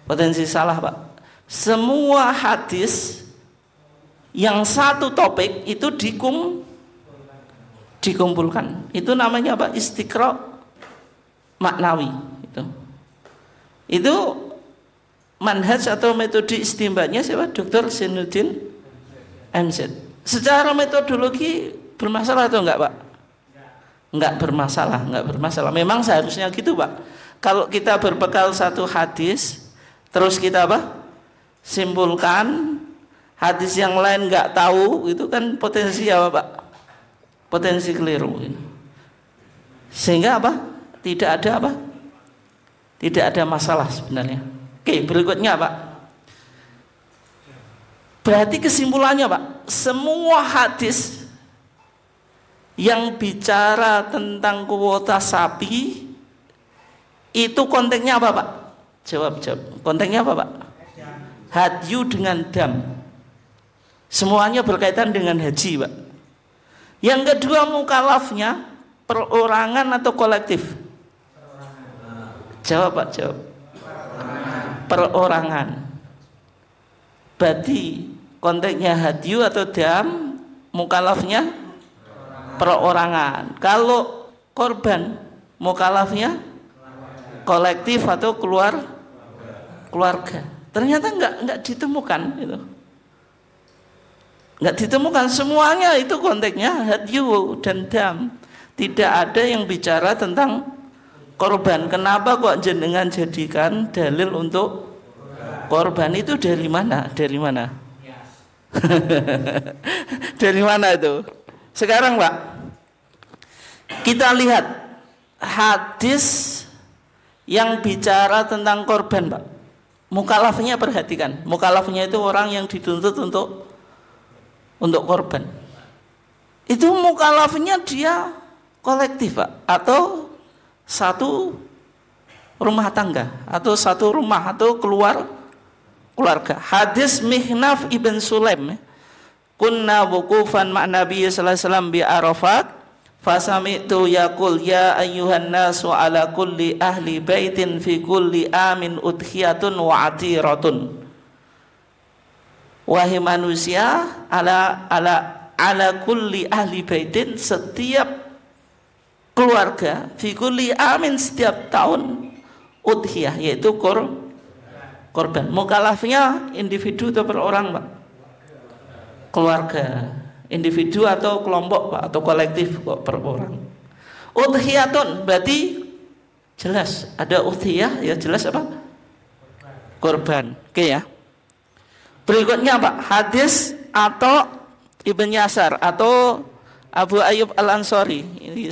Potensi salah Pak. Semua hadis yang satu topik itu dikumpulkan. Itu namanya apa? Istiqra' maknawi itu manhaj atau metode istimbatnya siapa? Dr. Zainuddin MZ. Secara metodologi bermasalah atau enggak Pak? Enggak bermasalah. Memang seharusnya gitu Pak. Kalau kita berbekal satu hadis terus kita apa? Simpulkan hadis yang lain enggak tahu, itu kan potensi apa Pak? Potensi keliru. Sehingga apa? Tidak ada masalah sebenarnya. Oke, berikutnya Pak. Berarti kesimpulannya Pak, semua hadis yang bicara tentang kuota sapi itu konteksnya apa Pak? Jawab. Konteksnya apa Pak? Hadyu dengan dam. Semuanya berkaitan dengan haji Pak. Yang kedua mukalafnya perorangan atau kolektif? Jawab Pak, jawab. Perorangan. Berarti konteksnya hadyu atau dam, mukalafnya perorangan. Kalau korban, mukalafnya kolektif atau keluarga. Ternyata enggak ditemukan itu. Enggak ditemukan, semuanya itu konteksnya hadyu dan dam. Tidak ada yang bicara tentang korban. Kenapa kok jenengan jadikan dalil untuk korban? Itu dari mana? Dari mana? Dari mana itu? Sekarang Pak, kita lihat hadis yang bicara tentang korban Pak. Mukalafnya perhatikan. Mukalafnya itu orang yang dituntut untuk korban. Itu mukalafnya dia kolektif Pak, atau satu rumah tangga, atau satu rumah, atau keluarga. Hadis Mihnaf ibn Sulaim, kunna wukufan ma Nabi sallallahu alaihi wasallam bi Arafat, fasami'tu yaqul ya ayyuhan nasu ala kulli ahli baitin fi kulli amin udhiyatun wa atiratun. Wahai manusia, ala kulli ahli baitin, setiap keluarga, fi kulli amin, setiap tahun, udhiyah yaitu korban. Mukalafnya individu atau per orang Pak? Keluarga. Individu atau kelompok Pak, atau kolektif kok per orang. Udhiyatun berarti jelas ada udhiyah, ya jelas apa? Korban. Oke ya. Berikutnya Pak, hadis atau Ibn Yasar atau Abu Ayyub Al-Ansari. Ini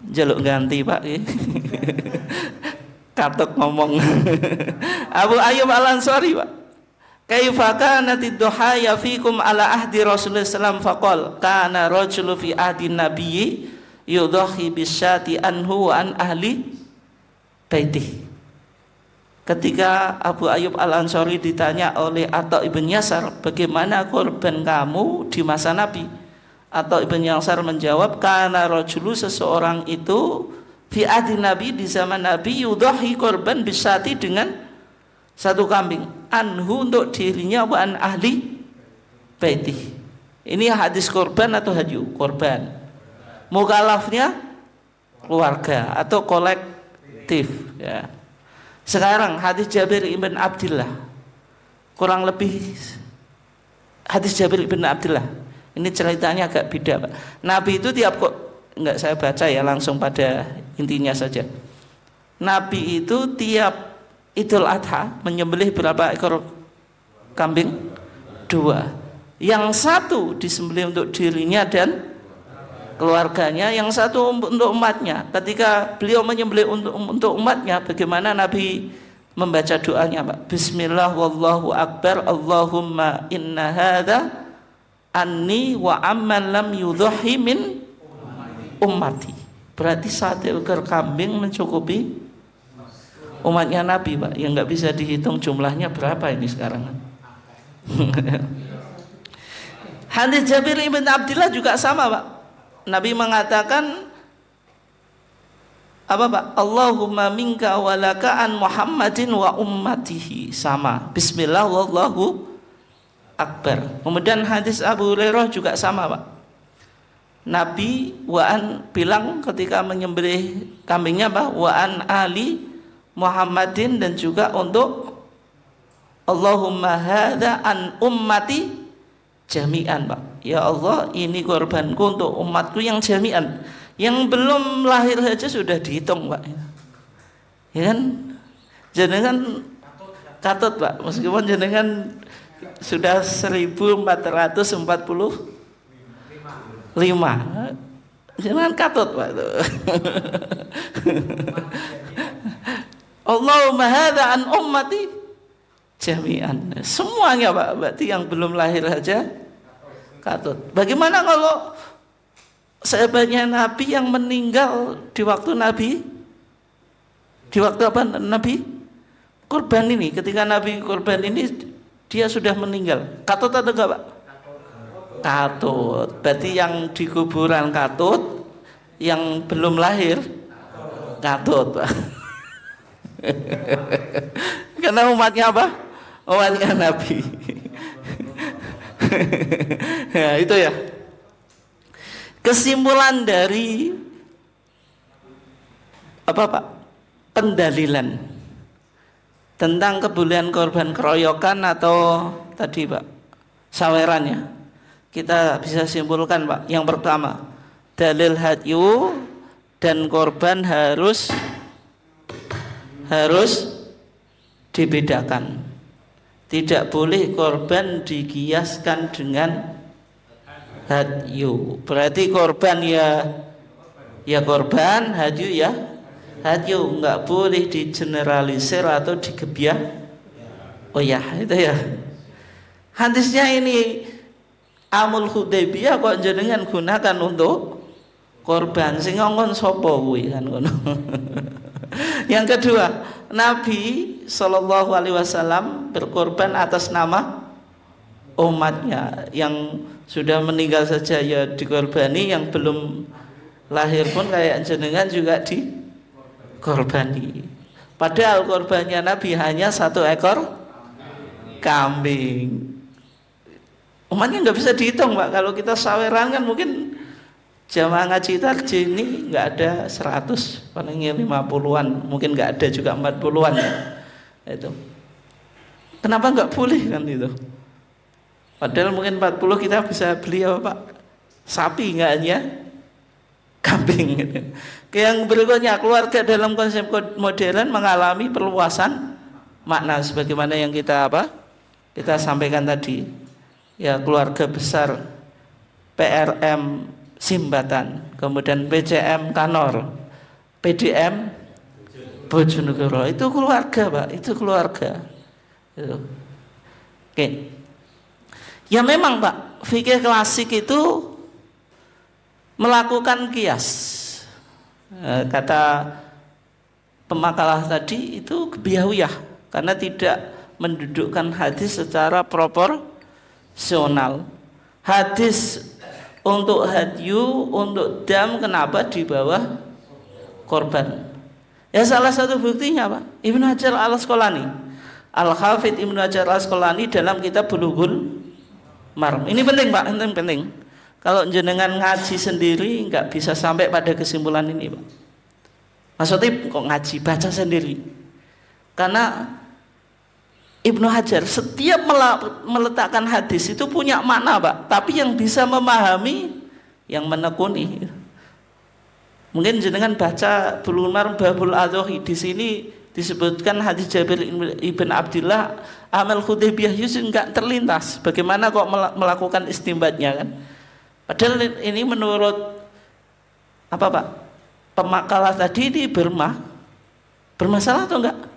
jaluk ganti Pak. Katok ngomong. Abu Ayyub Al-Ansari Pak. Kaifa kanat ad-duha yafikum ala ahdi Rasulullah sallallahu faqal kana rajulu fi ahdi nabiyyi yudhi bisyati anhu wa an ahli baitih. Ketika Abu Ayyub Al-Ansari ditanya oleh Atha ibn Yasar, bagaimana korban kamu di masa Nabi? Atha ibn Yasar menjawab, kana rajulu, seseorang itu fi ahdi Nabi, di zaman Nabi, yudhi korban bisyati dengan satu kambing, anhu untuk dirinya, wa an ahli baitih. Ini hadis korban atau hadyu? Korban. Mukalafnya keluarga atau kolektif ya. Sekarang hadis Jabir ibn Abdullah, kurang lebih hadis Jabir ibn Abdullah ini ceritanya agak beda Pak. Nabi itu enggak saya baca ya, langsung pada intinya saja. Nabi itu tiap Idul Adha menyembelih berapa ekor kambing? 2. Yang satu disembelih untuk dirinya dan keluarganya, yang satu untuk umatnya. Ketika beliau menyembelih untuk umatnya, bagaimana Nabi membaca doanya Pak? Bismillah wallahu akbar, Allahumma inna hadza anni wa amman lam yudhi min ummati. Berarti satu ekor kambing mencukupi umatnya Nabi Pak, yang nggak bisa dihitung jumlahnya berapa ini sekarang. Hadis Jabir ibn Abdullah juga sama Pak. Nabi mengatakan apa Pak? Allahumma minka walaka an Muhammadin wa ummatihi, sama. Bismillah wallahu akbar. Kemudian hadis Abu Hurairah juga sama Pak. Nabi bilang ketika menyembelih kambingnya Pak, wa an ali Muhammadin, dan juga untuk Allahumma hadza an ummati jami'an Pak. Ya Allah, ini korbanku untuk umatku yang jami'an, yang belum lahir saja sudah dihitung Pak. Ya kan? Jenengan katut Pak, meskipun jenengan sudah 1445, jenengan katut Pak itu. Allahumma hadza an ummati jami'an. Semuanya Pak, berarti yang belum lahir aja katut. Bagaimana kalau sahabatnya Nabi yang meninggal di waktu Nabi, di waktu apa Nabi kurban ini, ketika Nabi kurban ini dia sudah meninggal, katut atau enggak Pak? Katut. Berarti yang di kuburan katut, yang belum lahir katut Pak. Karena umatnya apa? Umatnya Nabi. Ya, itu ya. Kesimpulan dari apa Pak? Pendalilan tentang kebolehan korban keroyokan atau tadi Pak sawerannya. Kita bisa simpulkan Pak. Yang pertama, dalil hadyu dan korban harus dibedakan. Tidak boleh korban dikiaskan dengan hadyu. Berarti korban ya korban, hadyu ya hadyu. Enggak boleh digeneralisir atau digebiah. Oh ya, itu ya. Hadisnya ini Amul Hudaybiyah kok jenengan gunakan untuk korban, sing ngongkon sapa kuwi kan ngono. Yang kedua, Nabi Shallallahu Alaihi Wasallam berkorban atas nama umatnya. Yang sudah meninggal saja ya dikorbani, yang belum lahir pun kayak jenengan juga dikorbani. Padahal korbannya Nabi hanya 1 ekor kambing. Umatnya nggak bisa dihitung Pak. Kalau kita saweran kan mungkin jamaah ngaji tarjih ini nggak ada 100, palingnya 50-an, mungkin nggak ada juga 40-an ya. Itu. Kenapa nggak boleh kan itu? Padahal mungkin 40 kita bisa beli apa Pak? Sapi nggak hanya kambing. Gitu. Yang berikutnya, keluarga dalam konsep modern mengalami perluasan makna sebagaimana yang kita sampaikan tadi. Ya, keluarga besar PRM Simbatan, kemudian PCM Kanor, PDM Bojonegoro, itu keluarga Pak, itu keluarga. Itu. Oke. Ya memang Pak, fikih klasik itu melakukan kias. Kata pemakalah tadi itu kebiahuyah, karena tidak mendudukkan hadis secara proporsional. Hadis untuk hadyu, untuk dam, kenapa di bawah korban? Ya salah satu buktinya Pak, Ibnu Hajar Al-Asqalani, Al-Hafidz Ibnu Hajar Al-Asqalani dalam kitab Bulughul Maram. Ini penting Pak, penting. Kalau jenengan ngaji sendiri nggak bisa sampai pada kesimpulan ini Pak. Maksudnya kok ngaji, baca sendiri. Karena Ibnu Hajar setiap meletakkan hadis itu punya makna Pak, tapi yang bisa memahami yang menekuni. Mungkin jenengan baca Bulughul Maram Babul Adzohi, di sini disebutkan hadis Jabir ibn Abdillah Amal Hudaybiyah Yusuf enggak terlintas. Bagaimana kok melakukan istimbatnya kan? Padahal ini menurut apa Pak? Pemakalah tadi ini bermasalah atau enggak?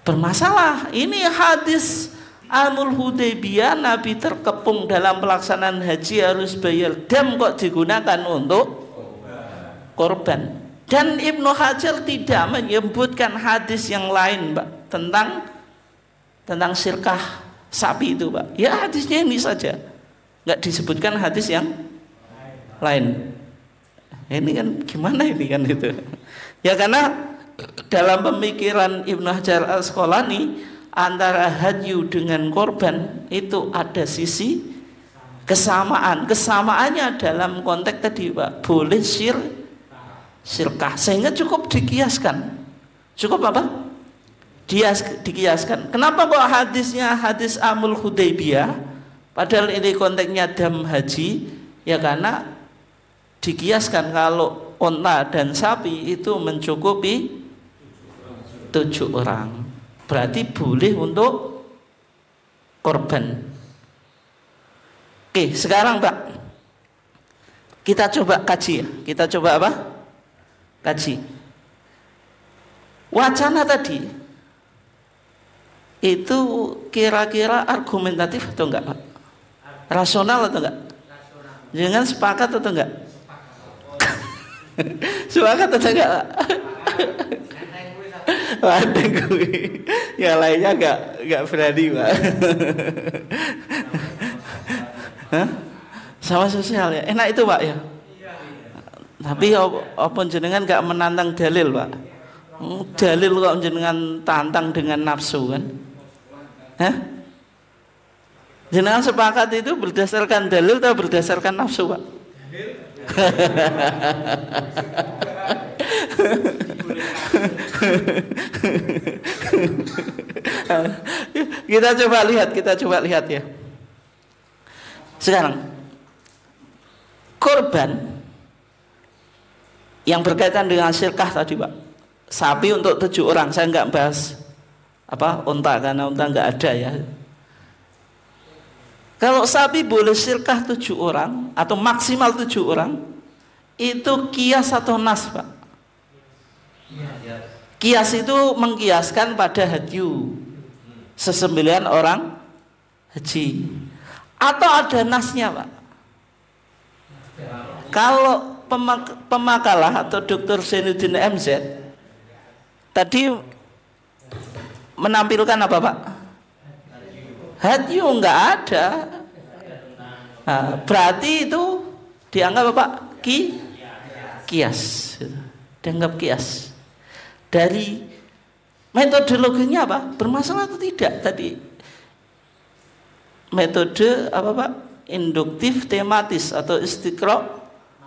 Bermasalah. Ini hadis Amul Hudaybiyah, Nabi terkepung dalam pelaksanaan haji harus bayar dam, kok digunakan untuk korban. Dan Ibnu Hajar tidak menyebutkan hadis yang lain Pak tentang sirkah sapi itu Pak. Ya hadisnya ini saja, nggak disebutkan hadis yang lain. Ini kan gimana ini kan itu? Ya karena dalam pemikiran Ibnu Hajar Al-Asqalani, antara hadyu dengan korban itu ada sisi kesamaan. Kesamaannya dalam konteks tadi Pak, boleh sirkah, sehingga cukup dikiaskan. Cukup apa? Dikiaskan. Kenapa kok hadisnya hadis Amul Hudaybiyah, padahal ini konteksnya dam haji? Ya karena dikiaskan, kalau unta dan sapi itu mencukupi 7 orang, berarti boleh untuk korban. Oke, sekarang Pak, kita coba kaji ya. Kita coba apa? Kaji. Wacana tadi itu kira-kira argumentatif atau enggak, Pak? Rasional atau enggak? Jangan sepakat atau enggak? Sepakat atau enggak, Pak? Wandeng gue. Yang lainnya enggak berani, Pak. Hah? Sama sosial ya. Enak itu, Pak ya. Tapi apa jenengan enggak menantang dalil, Pak? Dalil kok jenengan tantang dengan nafsu kan? Hah? Jenengan sepakat itu berdasarkan dalil atau berdasarkan nafsu, Pak? Kita coba lihat ya. Sekarang korban yang berkaitan dengan syirkah tadi, Pak. Sapi untuk 7 orang, saya nggak bahas unta karena unta nggak ada ya. Kalau sapi boleh syirkah 7 orang atau maksimal 7 orang, itu kias atau nas, Pak? Kias itu mengkiaskan pada hadyu, sesembelihan orang haji. Atau ada nasnya, Pak? Kalau pemakalah atau Dr. Zainuddin MZ tadi menampilkan apa, Pak? Hadyu nggak ada. Nah, berarti itu dianggap apa? Kias. Dianggap kias. Dari metodologinya apa? Bermasalah atau tidak tadi? Metode apa, Pak? Induktif tematis atau istiqra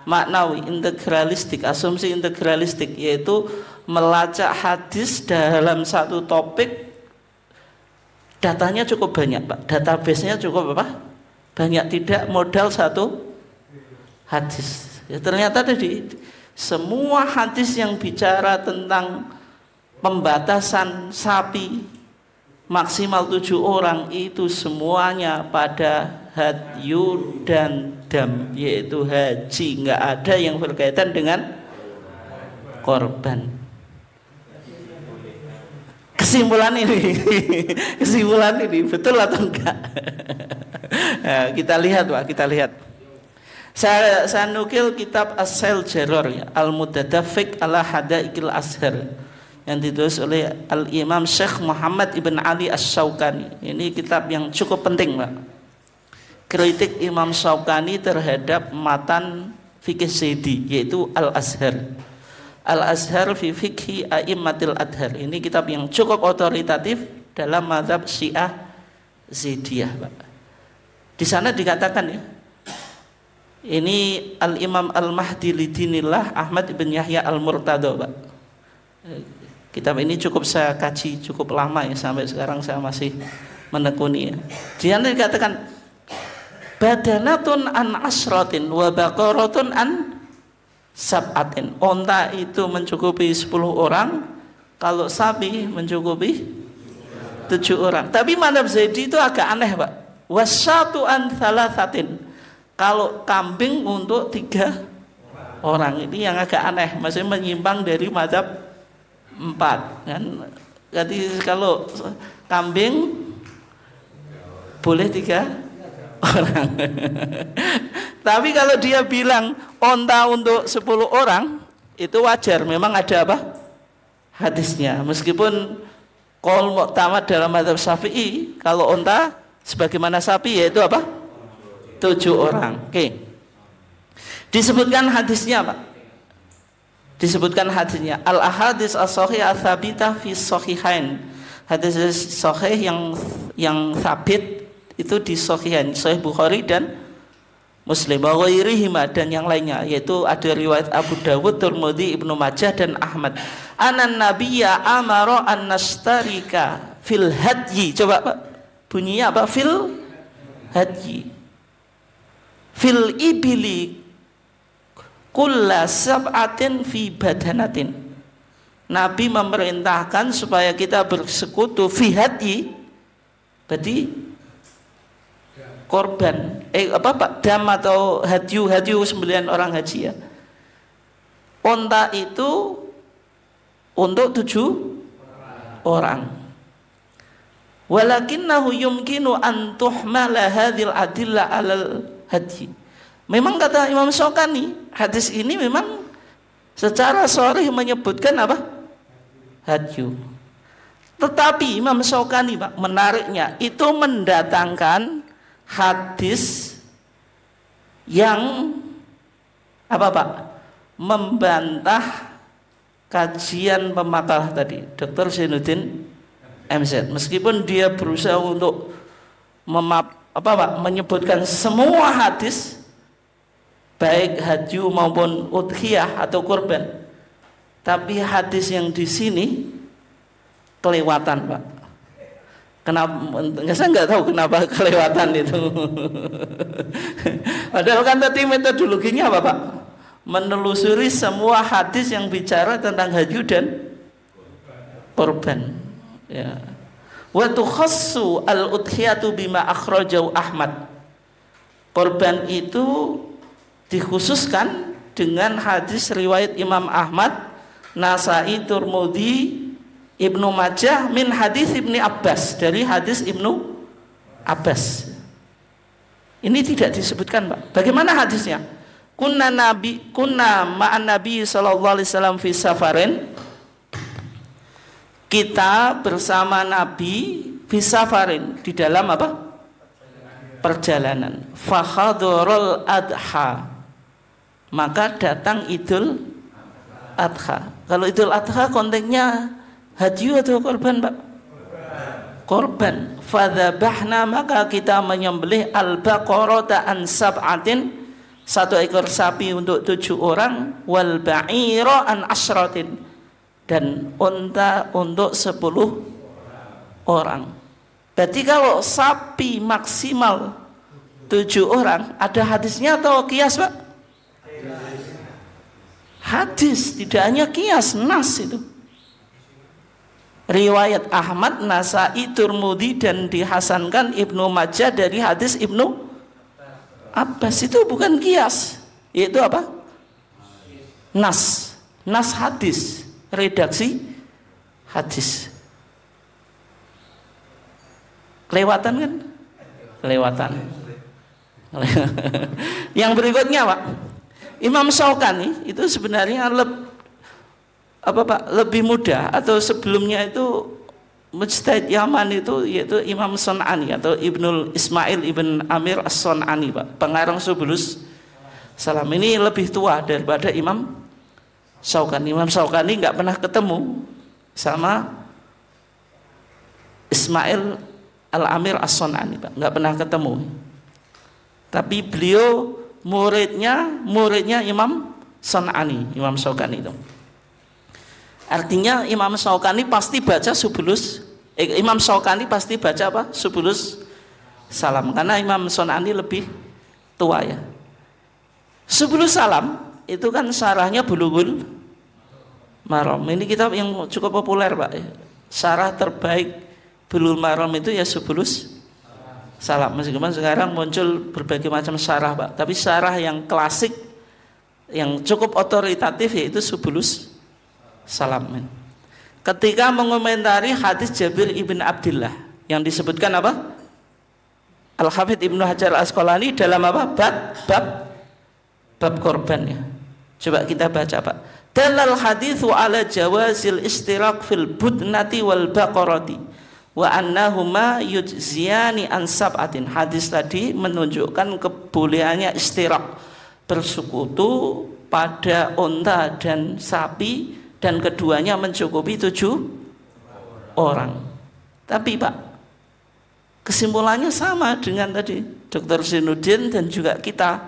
maknawi, integralistik, asumsi integralistik, yaitu melacak hadis dalam satu topik. Datanya cukup banyak, Pak. Database-nya cukup apa? Banyak, tidak modal satu hadis. Ya, ternyata tadi semua hadis yang bicara tentang pembatasan sapi maksimal 7 orang itu semuanya pada hadyu dan dam, yaitu haji. Nggak ada yang berkaitan dengan korban. Kesimpulan ini betul atau enggak? Nah, kita lihat, Pak, kita lihat. Saya nukil kitab As-Sail Jaror ya, Al-Mudadafiq ala Hadaikil Azhar, yang ditulis oleh Al-Imam Syekh Muhammad Ibn Ali Asy-Syaukani. Ini kitab yang cukup penting, Pak. Kritik Imam Syaukani terhadap matan fikih Zaidi, yaitu Al-Azhar. Al-Azhar fi fikhi a'immatil adhar. Ini kitab yang cukup otoritatif dalam mazhab Syiah Zaidiyah, Pak. Di sana dikatakan ya, ini Al-Imam Al-Mahdi Lidinillah Ahmad ibn Yahya Al-Murtado, Pak. Kitab ini cukup saya kaji cukup lama ya, sampai sekarang saya masih menekuni ya. Di sana dikatakan badanatun an asratin wa baqaratun an sab'atin. Onta itu mencukupi 10 orang, kalau sapi mencukupi 7 orang. Tapi mazhab Zaidi itu agak aneh, Pak. Wasyatu an thalathatin. Kalau kambing untuk 3 orang, ini yang agak aneh, masih menyimpang dari mazhab 4 kan. Jadi kalau kambing boleh 3 orang. Tapi kalau dia bilang onta untuk 10 orang, itu wajar, memang ada apa? Hadisnya. Meskipun qaul mu'tamad dalam mazhab Syafi'i, kalau onta sebagaimana sapi yaitu apa? 7 orang. Oke. Disebutkan hadisnya, Pak. Disebutkan hadisnya. Al-ahadits as-shahihah tsabitah fi shahihain. Hadis sahih yang sabit itu di Sahihain, Sahih Bukhari dan Muslim, wa ghairihima, dan yang lainnya, yaitu ada riwayat Abu Dawud, Tirmidzi, Ibnu Majah dan Ahmad. Anan nabiyya amara an nastarika fil hadyi. Coba, Pak, bunyinya apa? Fil hadyi. Fil ibili kulla sab'atin fi badanatin. Nabi memerintahkan supaya kita bersekutu fi hadyi, berarti korban, Pak, dam atau hadyu sembelihan orang haji ya. Onta itu untuk 7 orang. walakinnahu yumkinu an tuhmala hadhil adillah 'alal hadyi. Memang kata Imam Syaukani, hadis ini memang secara sharih menyebutkan apa? Hadyu. Tetapi Imam Syaukani, Pak, menariknya itu mendatangkan hadis yang apa, Pak? Membantah kajian pemakalah tadi Dr. Zainuddin MZ. Meskipun dia berusaha untuk menyebutkan semua hadis baik hadyu maupun udhiyah atau kurban, tapi hadis yang di sini kelewatan, Pak. Kenapa? Saya nggak tahu kenapa kelewatan itu. Padahal kan tadi metodologinya apa, Pak? Menelusuri semua hadis yang bicara tentang hadyu dan kurban. Ya. Wa tukhassu al-udhiyatu bima akhrajahu Ahmad. Kurban itu dikhususkan dengan hadis riwayat Imam Ahmad, Nasai, Tirmidzi, Ibnu Majah min hadis Ibnu Abbas, dari hadis Ibnu Abbas. Ini tidak disebutkan, Pak. Bagaimana hadisnya? Kunna ma'an Nabi sallallahu alaihi wasallam fi safarin. Kita bersama Nabi fi safarin, di dalam apa? Perjalanan. Fa hadarul adha. Maka datang Idul Adha. Kalau Idul Adha konteksnya hadyu atau korban, Pak? Korban. Fadzabahna, maka kita menyembelih al-baqarata an sab'atin, 1 ekor sapi untuk 7 orang, wal ba'ira an asratin, dan unta untuk 10 orang. Berarti kalau sapi maksimal 7 orang, ada hadisnya atau kias, Pak? Hadis, tidak hanya kias, nas itu. Riwayat Ahmad, Nasai, Tirmidzi, dan dihasankan Ibnu Majah dari hadis Ibnu Abbas. Itu bukan kias, yaitu apa? Nas, nas hadis, redaksi hadis. Kelewatan kan? Kelewatan. Yang berikutnya, Pak, Imam Syaukani itu sebenarnya lebih mudah, atau sebelumnya itu mujtahid Yaman itu, yaitu Imam Son'ani atau Ibnul Ismail Ibn Amir As-Son'ani, Pak, pengarang Subulus Salam. Ini lebih tua daripada Imam Syaukani. Imam Syaukani nggak pernah ketemu sama Ismail Al-Amir As-Son'ani, Pak, nggak pernah ketemu. Tapi beliau muridnya Imam Son'ani, Imam Syaukani itu. Artinya Imam Syaukani pasti baca Imam Syaukani pasti baca apa? Subulus Salam, karena Imam Son'ani lebih tua ya. Subulus Salam itu kan syarahnya Bulughul Maram. Ini kitab yang cukup populer, Pak. Syarah terbaik Bulughul Maram itu ya Subulus Salam. Meskipun sekarang muncul berbagai macam syarah, Pak, tapi syarah yang klasik yang cukup otoritatif yaitu Subulus Salam. Ketika mengomentari hadis Jabir ibn Abdullah yang disebutkan apa? Al-Hafidz Ibnu Hajar Al-Asqalani dalam apa? Bab korban ya. Coba kita baca, Pak. Dalal haditsu ala jawazil istiraq fil budnati wal baqarati wa annahuma yujziyani an sab'atin. Hadis tadi menunjukkan kebolehannya istiraq, bersekutu pada unta dan sapi, dan keduanya mencukupi 7 orang. Tapi, Pak, kesimpulannya sama dengan tadi Dr. Zainuddin dan juga kita.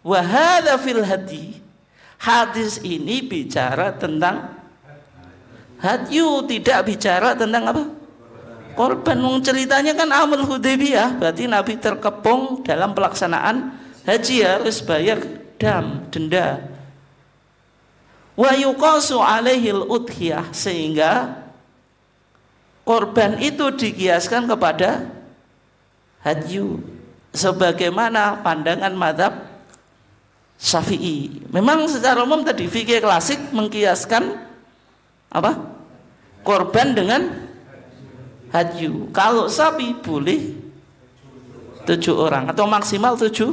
Wa hadza fil hadi. Hadis ini bicara tentang hadyu, tidak bicara tentang apa? Korban. Ceritanya kan Amul Hudaybiyah, berarti Nabi terkepung dalam pelaksanaan haji, harus bayar denda. Wa yuqasu alaihil udhiyah, sehingga korban itu dikiaskan kepada hadyu sebagaimana pandangan mazhab Syafi'i. Memang secara umum tadi fikih klasik mengkiaskan apa? Korban dengan hadyu. Kalau sapi boleh 7 orang atau maksimal 7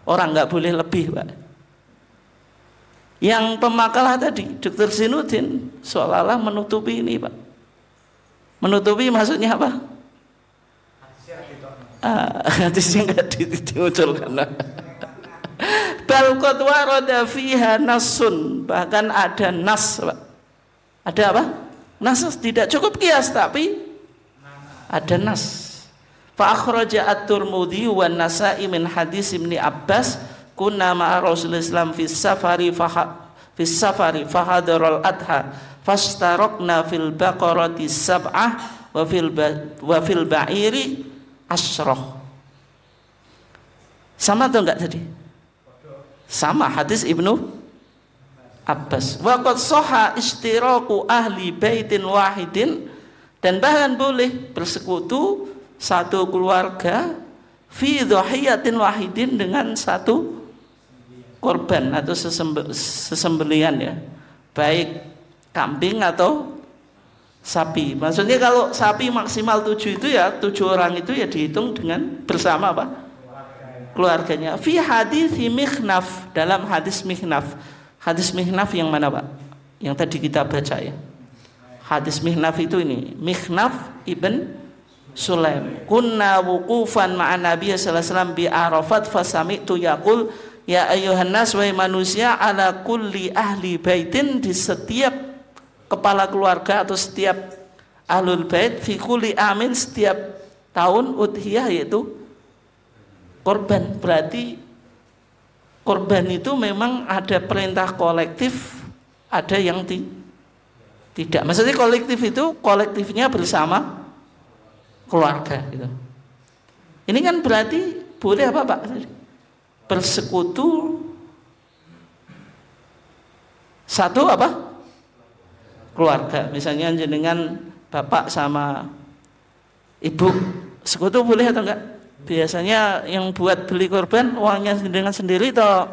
orang, nggak boleh lebih, Pak. Yang pemakalah tadi, Dr. Zainuddin seolah-olah menutupi ini, Pak. Menutupi maksudnya apa? Hadisnya nggak dimunculkan. Bal qad warada fiha nasun, bahkan ada nas, Pak. Ada apa? Nas, tidak cukup qiyas tapi ada nas. Fa akhraja at-Tirmidzi wan Nasa'i min hadis Ibnu Abbas kunna ma'a Rasulullah sallallahu alaihi wasallam fi safari fahadaral adha fastarakna fil baqarati sab'ah wa fil ba'iri asyrah. Sama atau enggak tadi? Sama, hadis Ibnu Abbas. Wa qad sahha istiraku ahli baitin wahidin, dan bahkan boleh bersekutu satu keluarga fi dhahiyatin wahidin dengan satu korban atau sesembelihan, ya, baik kambing atau sapi. Maksudnya kalau sapi maksimal 7 itu ya 7 orang itu ya dihitung dengan bersama apa? Keluarganya. Fi hadis Mikhnaf, dalam hadis Mikhnaf. Hadis Mikhnaf yang mana, Pak? Yang tadi kita baca, ya. Hadis Mikhnaf itu ini, Mikhnaf ibn Sulaim. Kunna wuqufan ma'an Nabi sallallahu alaihi wasallam bi Arafat fasami'tu yaqul ya ayyuhan nas, wahai manusia, ala kulli ahli baitin, di setiap kepala keluarga atau setiap ahlul bait, fi kulli amin, setiap tahun, udhiyah, yaitu korban. Berarti korban itu memang ada perintah kolektif, ada yang tidak. Maksudnya kolektif itu kolektifnya bersama keluarga gitu. Ini kan berarti boleh apa, Pak? Bersekutu satu apa? Keluarga. Misalnya jenengan bapak sama ibu sekutu boleh atau enggak? Biasanya yang buat beli korban uangnya dengan sendiri atau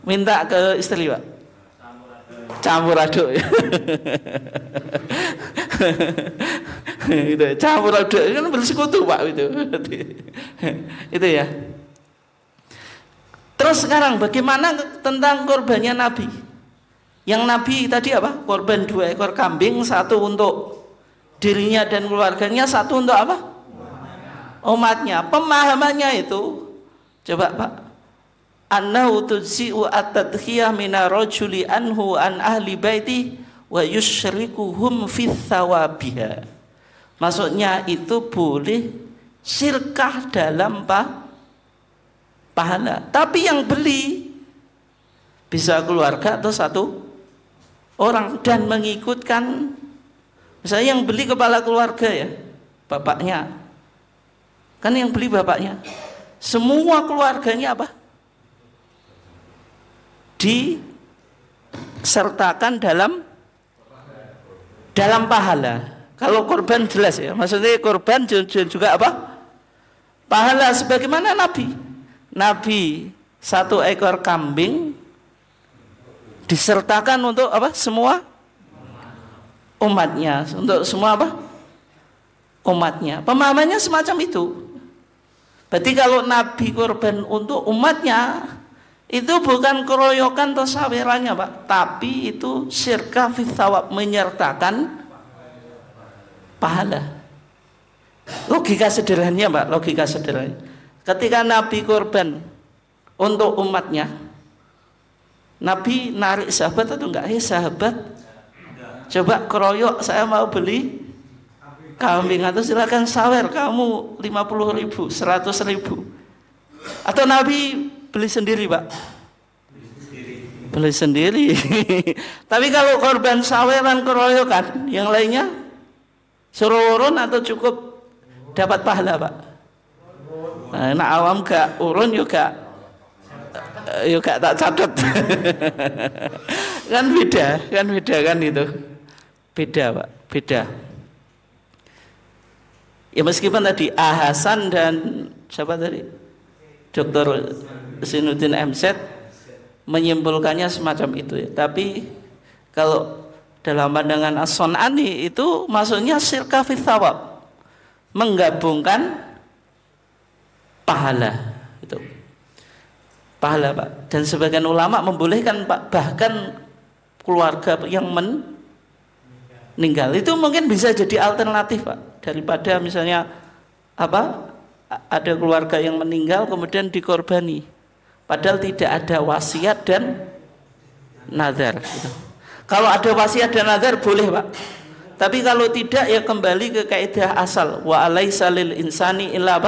minta ke istri, Pak? Campur aduk. Itu campur aduk kan bersekutu, Pak, itu. Itu ya. Terus sekarang bagaimana tentang korbannya Nabi? Yang Nabi tadi apa? Korban 2 ekor kambing, 1 untuk dirinya dan keluarganya, 1 untuk apa? Umatnya. Pemahamannya itu, coba, Pak, annahu tudzi'u at-tadkhiyah mina rajuli anhu an ahli baiti wa yusyrikuhum fi thawabiha. Maksudnya itu boleh syirkah dalam pahala, tapi yang beli bisa keluarga atau 1 orang dan mengikutkan, misalnya yang beli kepala keluarga, ya, bapaknya, kan yang beli bapaknya, semua keluarganya apa? Disertakan dalam pahala. Kalau korban jelas, ya, maksudnya korban juga apa? Pahala. Sebagaimana Nabi 1 ekor kambing disertakan untuk apa? Semua umatnya, untuk semua apa? Umatnya. Pemahamannya semacam itu. Berarti kalau Nabi korban untuk umatnya, itu bukan keroyokan atau sawerannya, Pak, tapi itu syirka fi thawab, menyertakan pahala. Logika sederhananya, Pak, logika sederhananya. Ketika Nabi korban untuk umatnya, Nabi narik sahabat atau enggak? Sahabat, coba keroyok, saya mau beli kambing, atau silakan sawer, kamu 50.000, 100.000. Atau Nabi beli sendiri, Pak? Beli sendiri. Tapi kalau korban saweran keroyokan, yang lainnya suruh urun atau cukup dapat pahala, Pak? Nah, awam gak urun juga tak catat. Kan beda kan itu. Beda, Pak, beda. Ya meskipun tadi Hasan dan siapa tadi? Dr. Zainuddin MZ menyimpulkannya semacam itu, ya. Tapi kalau dalam pandangan As-Sun'ani itu maksudnya syirka fi thawab, menggabungkan pahala itu. Pahala Pak. Dan sebagian ulama membolehkan Pak, bahkan keluarga yang meninggal itu mungkin bisa jadi alternatif Pak, daripada misalnya ada keluarga yang meninggal kemudian dikorbani padahal tidak ada wasiat dan nazar gitu. Kalau ada wasiat dan nazar boleh Pak, tapi kalau tidak ya kembali ke kaidah asal, wa alaisa lil insani illa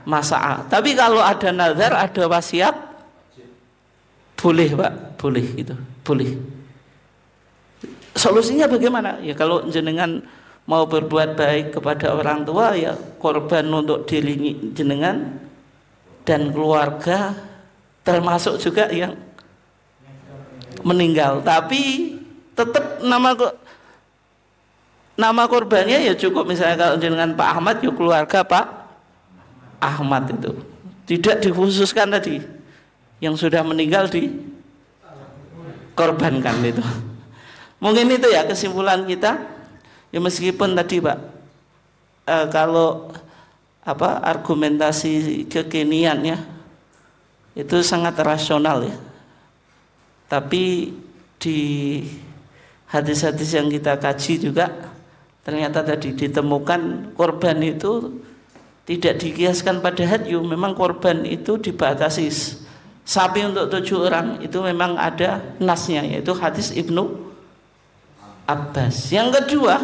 masa'a. Tapi kalau ada nazar, ada wasiat, boleh Pak, boleh gitu, boleh. Solusinya bagaimana? Ya kalau jenengan mau berbuat baik kepada orang tua, ya korban untuk diri jenengan dan keluarga, termasuk juga yang meninggal. Tapi tetap nama korbannya ya cukup, misalnya kalau jenengan Pak Ahmad, ya keluarga Pak Ahmad itu, tidak dikhususkan tadi yang sudah meninggal dikorbankan itu. Mungkin itu ya kesimpulan kita. Ya meskipun tadi Pak kalau argumentasi kekiniannya itu sangat rasional ya, tapi di hadis-hadis yang kita kaji juga ternyata tadi ditemukan korban itu tidak dikiaskan pada hadyu. Memang korban itu dibatasi, sapi untuk 7 orang itu memang ada nasnya, yaitu hadis Ibnu Abbas. Yang kedua,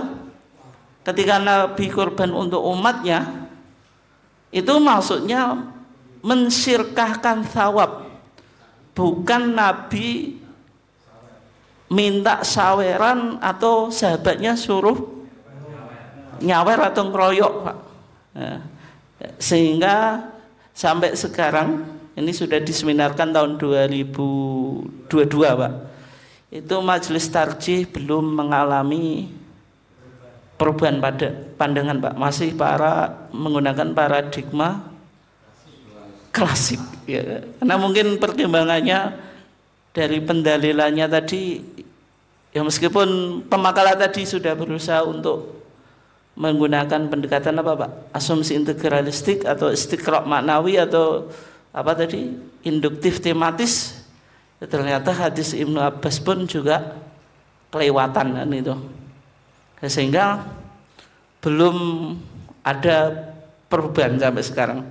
ketika Nabi korban untuk umatnya, itu maksudnya mensyirkahkan thawab, bukan Nabi minta saweran atau sahabatnya suruh nyawer atau ngeroyok Pak. Nah, sehingga sampai sekarang ini sudah diseminarkan tahun 2022 Pak, itu majelis tarjih belum mengalami perubahan pada pandangan Pak, masih menggunakan paradigma klasik ya. Karena mungkin pertimbangannya dari pendalilannya tadi ya, meskipun pemakalah tadi sudah berusaha untuk menggunakan pendekatan Pak, asumsi integralistik atau istiqra' maknawi atau induktif tematis, ya ternyata hadis Ibnu Abbas pun juga kelewatan kan itu, sehingga belum ada perubahan sampai sekarang.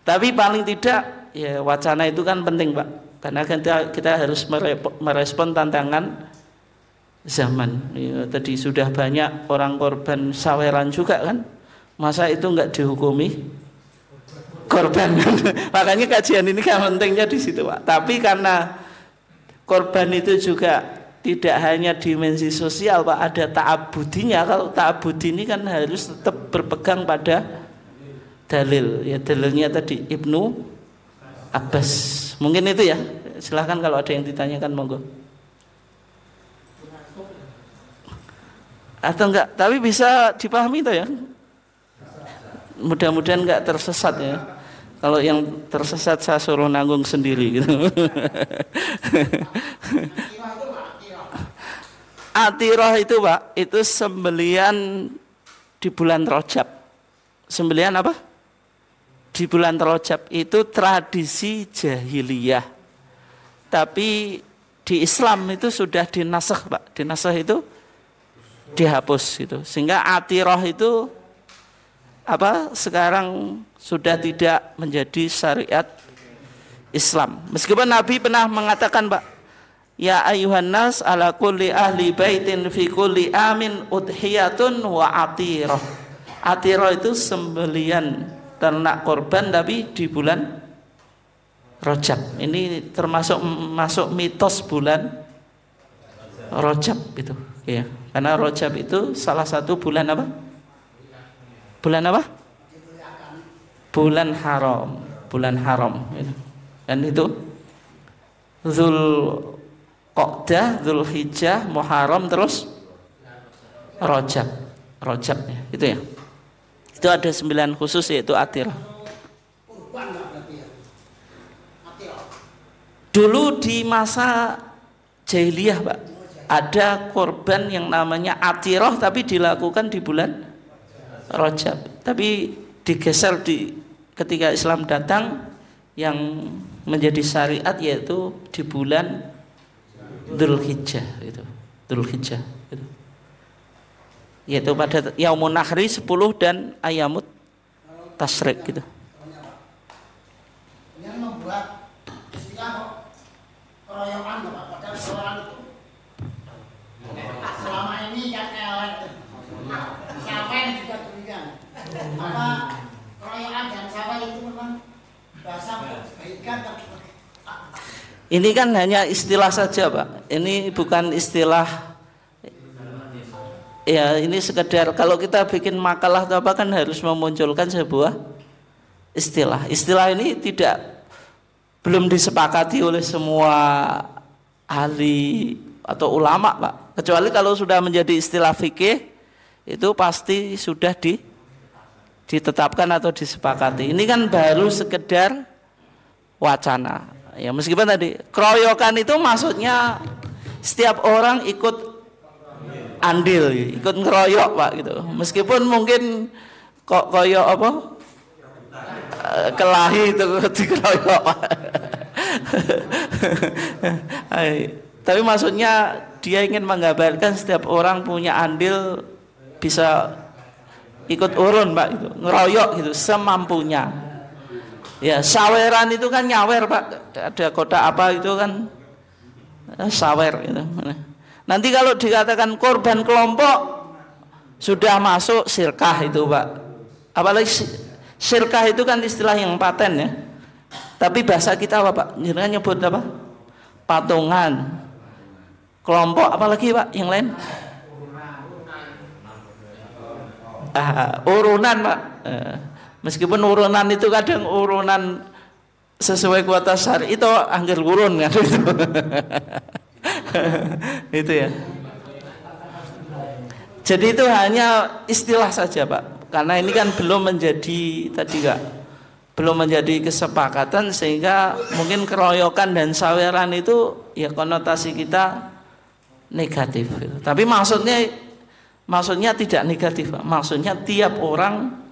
Tapi paling tidak ya wacana itu kan penting Pak, karena kita harus merespon tantangan zaman ya, tadi sudah banyak orang korban saweran juga kan, masa itu enggak dihukumi korban makanya kajian ini kan pentingnya di situ Pak. Tapi karena korban itu juga tidak hanya dimensi sosial Pak, ada ta'abudinya. Kalau ta'abudi ini kan harus tetap berpegang pada dalil ya, dalilnya tadi Ibnu Abbas. Mungkin itu ya, silahkan kalau ada yang ditanyakan monggo. Atau enggak, tapi bisa dipahami itu ya, mudah-mudahan enggak tersesat ya. Kalau yang tersesat saya suruh nanggung sendiri gitu. Atirah itu Pak, itu sembelian di bulan Rajab. Sembelian apa? Di bulan Rajab itu tradisi jahiliyah, tapi di Islam itu sudah dinasakh Pak. Dinasakh itu dihapus gitu, sehingga atirah itu sekarang sudah tidak menjadi syariat Islam. Meskipun Nabi pernah mengatakan Pak, ya ayuhan nas ala kulli ahli baitin fi kulli amin udhiyatun wa atirah. Atirah itu sembelian ternak korban tapi di bulan Rajab. Ini termasuk masuk mitos bulan Rajab gitu ya. Karena Rajab itu salah satu bulan apa? Bulan apa? Bulan haram, bulan haram. Dan itu Zulqa'dah, Zulhijjah, Muharram, terus Rajab. Rajab ya, itu ya. Itu ada 9 khusus yaitu atirah. Dulu di masa jahiliyah Pak, ada korban yang namanya atiroh tapi dilakukan di bulan Rajab, tapi digeser ketika Islam datang yang menjadi syariat yaitu di bulan Dzulhijjah itu. Dzulhijjah itu. Yaitu pada Yaumun Nahri 10 dan Ayamut Tasyrik gitu. Yang membuat istilah keroyokan padahal keroyokan itu selama ini yang elek sawen juga demikian. Apa keroyokan dan sawen itu memang bahasa kebaikan. Ini kan hanya istilah saja, Pak. Ini bukan istilah. Ya, ini sekedar kalau kita bikin makalah atau apa kan harus memunculkan sebuah istilah. Istilah ini belum disepakati oleh semua ahli atau ulama, Pak. Kecuali kalau sudah menjadi istilah fikih itu pasti sudah ditetapkan atau disepakati. Ini kan baru sekedar wacana. Ya, meskipun tadi keroyokan itu maksudnya setiap orang ikut andil, ikut ngeroyok, Pak, gitu. Meskipun mungkin kok koyok apa? Kelahi itu dikeroyok, Pak. Tapi maksudnya dia ingin menggambarkan setiap orang punya andil bisa ikut urun, Pak, gitu. Ngeroyok gitu semampunya. Ya, saweran itu kan nyawer, Pak. Ada kota apa itu kan sawer gitu. Nanti kalau dikatakan korban kelompok sudah masuk sirkah itu, Pak. Apalagi sirkah itu kan istilah yang paten ya. Tapi bahasa kita apa, Pak? Jenengan nyebut apa? Patungan. Kelompok apalagi, Pak? Yang lain? Urunan, Pak. Meskipun urunan itu kadang urunan sesuai kuota syari itu angger urun kan itu. Itu ya. Jadi itu hanya istilah saja, Pak. Karena ini kan belum menjadi belum menjadi kesepakatan sehingga mungkin keroyokan dan saweran itu ya konotasi kita negatif gitu. Tapi maksudnya tidak negatif, Pak. Maksudnya tiap orang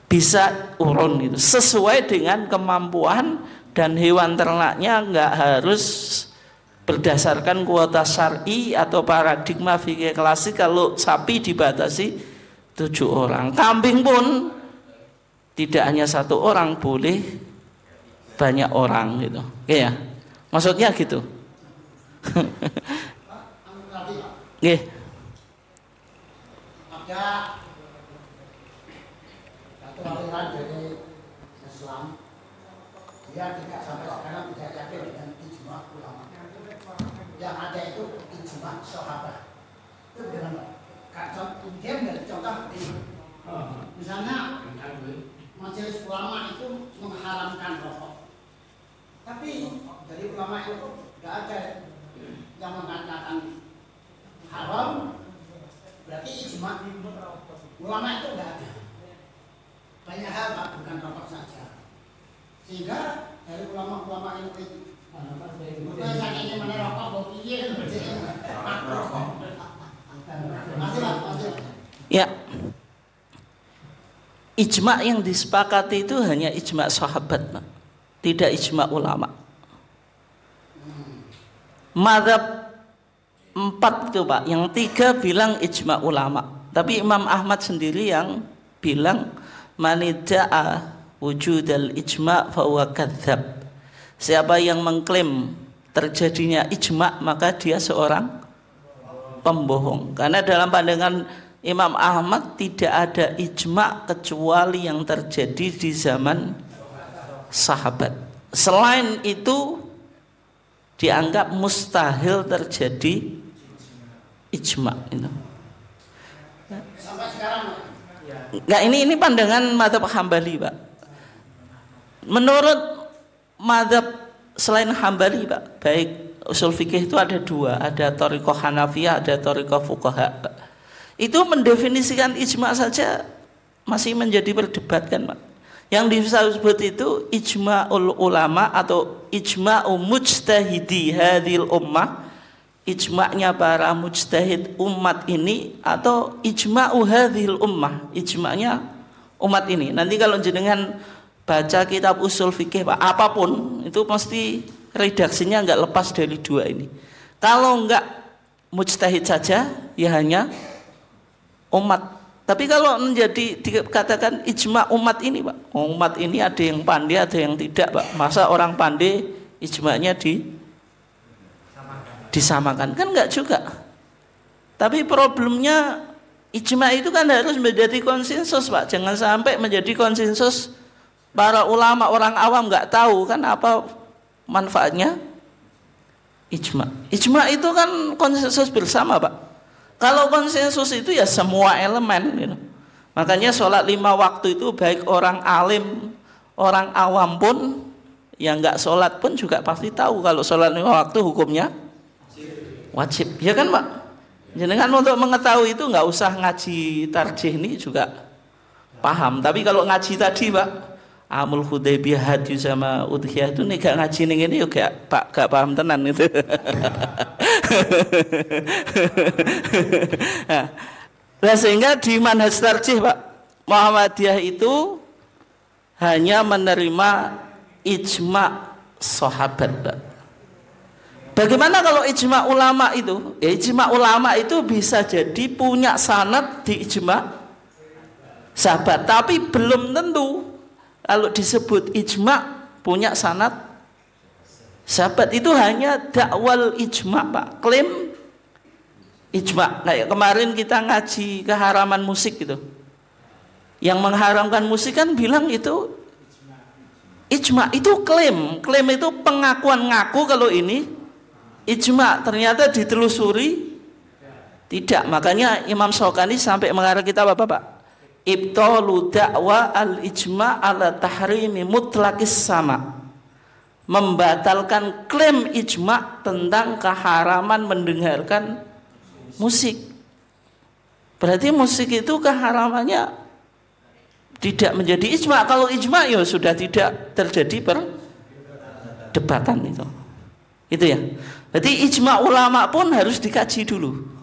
bisa urun gitu sesuai dengan kemampuan, dan hewan ternaknya nggak harus berdasarkan kuota syar'i atau paradigma fikih klasik. Kalau sapi dibatasi 7 orang, kambing pun tidak hanya 1 orang, boleh banyak orang gitu. Oke ya, maksudnya gitu. Nggih. Aliran dari Islam, dia tidak sampai sekarang tidak yakin dengan ijma ulama. Yang ada itu ijma sahabat. Itu dengan dia dari contoh misalnya majelis ulama itu mengharamkan rokok, tapi dari ulama itu tidak ada yang mengatakan haram, berarti ijma ulama itu tidak ada. Banyak hal, Pak, bukan rokok saja. Sehingga dari ulama-ulama yang bukan saking mana rokok bau piye rokok. Masih, Pak, masih. Ya. Ijma yang disepakati itu hanya ijma sahabat, Pak. Tidak ijma ulama. Mazhab 4 itu, Pak. Yang 3 bilang ijma ulama. Tapi Imam Ahmad sendiri yang bilang manida'a wujudal ijma' fa huwa kadzdzab. Siapa yang mengklaim terjadinya ijma' maka dia seorang pembohong. Karena dalam pandangan Imam Ahmad tidak ada ijma' kecuali yang terjadi di zaman sahabat. Selain itu dianggap mustahil terjadi ijma' itu. Sampai sekarang. Nah, ini pandangan mazhab Hambali, Pak. Menurut mazhab selain Hambali, Pak, baik usul fikih itu ada 2, ada thariqah Hanafiyah, ada thariqah fuqaha, Pak. Itu mendefinisikan ijma saja masih menjadi perdebatkan, Pak. Yang disebut itu ijma'ul ulama atau ijma'u mujtahidi hadhil ummah ijma'nya para mujtahid umat ini atau ijma'u hadhil ummah, ijma'nya umat ini. Nanti kalau jenengan baca kitab usul fikih Pak, apapun itu pasti redaksinya enggak lepas dari dua ini. Kalau enggak mujtahid saja ya hanya umat. Tapi kalau menjadi dikatakan ijma' umat ini Pak, umat ini ada yang pandai ada yang tidak Pak. Masa orang pandai ijma'nya disamakan? Kan enggak juga. Tapi problemnya ijma' itu kan harus menjadi konsensus Pak. Jangan sampai menjadi konsensus para ulama orang awam enggak tahu kan apa manfaatnya ijma'. Ijma' itu kan konsensus bersama Pak. Kalau konsensus itu ya semua elemen gitu. Makanya sholat 5 waktu itu baik orang alim, orang awam pun yang nggak sholat pun juga pasti tahu kalau sholat 5 waktu hukumnya wajib. Ya kan Pak? Jangan untuk mengetahui itu nggak usah ngaji tarjih ini juga paham. Tapi kalau ngaji tadi Pak, Amul Hudaybiyah Hadi sama Udhiyah itu nih gak ngaji nih ini juga Pak gak paham tenan itu. Nah, sehingga di manhaj tarjih Pak, Muhammadiyah itu hanya menerima ijma' sahabat Pak. Bagaimana kalau ijma' ulama itu? Ya, ijma' ulama itu bisa jadi punya sanad di ijma' sahabat, tapi belum tentu kalau disebut ijma' punya sanad sahabat. Itu hanya dakwal ijma' Pak, klaim ijma'. Kayak kemarin kita ngaji keharaman musik gitu, yang mengharamkan musik kan bilang itu ijma'. Itu klaim itu pengakuan ngaku kalau ini ijma'. Ternyata ditelusuri tidak. Makanya Imam Syaukani sampai mengarang kitab apa Pak? Ibtalu da'wa al-ijma' ala tahrimi mutlaqis sama, membatalkan klaim ijma' tentang keharaman mendengarkan musik. Berarti musik itu keharamannya tidak menjadi ijma'. Kalau ijma' ya sudah tidak terjadi perdebatan itu. Itu ya. Jadi ijma' ulama pun harus dikaji dulu.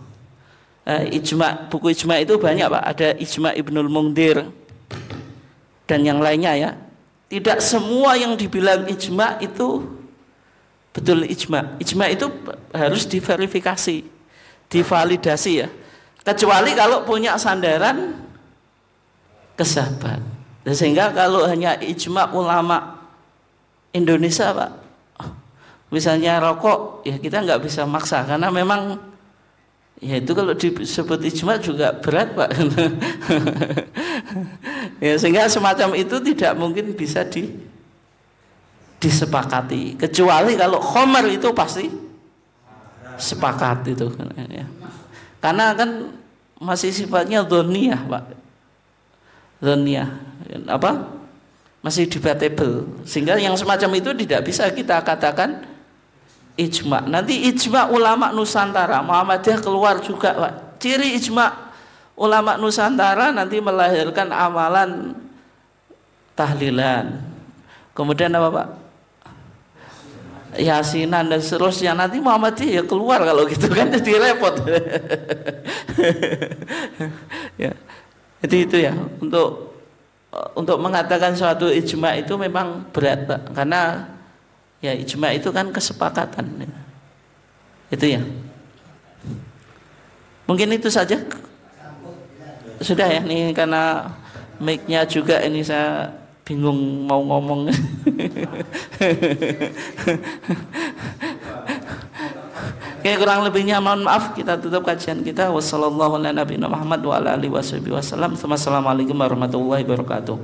Ijma', buku ijma' itu banyak Pak. Ada ijma' Ibnul Mungdir dan yang lainnya ya. Tidak semua yang dibilang ijma' itu betul ijma'. Ijma' itu harus diverifikasi, divalidasi ya. Kecuali kalau punya sandaran kesahabat. Sehingga kalau hanya ijma' ulama Indonesia Pak, misalnya rokok ya kita nggak bisa maksa karena memang ya itu kalau disebut ijma' juga berat Pak. Ya, sehingga semacam itu tidak mungkin bisa disepakati. Kecuali kalau khomer itu pasti sepakat itu. Ya. Karena kan masih sifatnya dhoniyah Pak. Dhoniyah apa? Masih debatable. Sehingga yang semacam itu tidak bisa kita katakan ijma'. Nanti ijma' ulama Nusantara Muhammadiyah keluar juga Pak. Ciri ijma' ulama Nusantara nanti melahirkan amalan tahlilan, kemudian apa Pak, yasinan dan seterusnya. Nanti Muhammadiyah ya keluar kalau gitu kan, jadi repot. Ya. Jadi itu ya, untuk mengatakan suatu ijma' itu memang berat Pak. Karena ya ijma' itu kan kesepakatan ya. Itu ya. Mungkin itu saja. Sudah ya nih, karena mic-nya juga ini saya bingung mau ngomong. Oke, kurang lebihnya mohon maaf. Kita tutup kajian kita. Wassalamualaikum warahmatullahi wabarakatuh.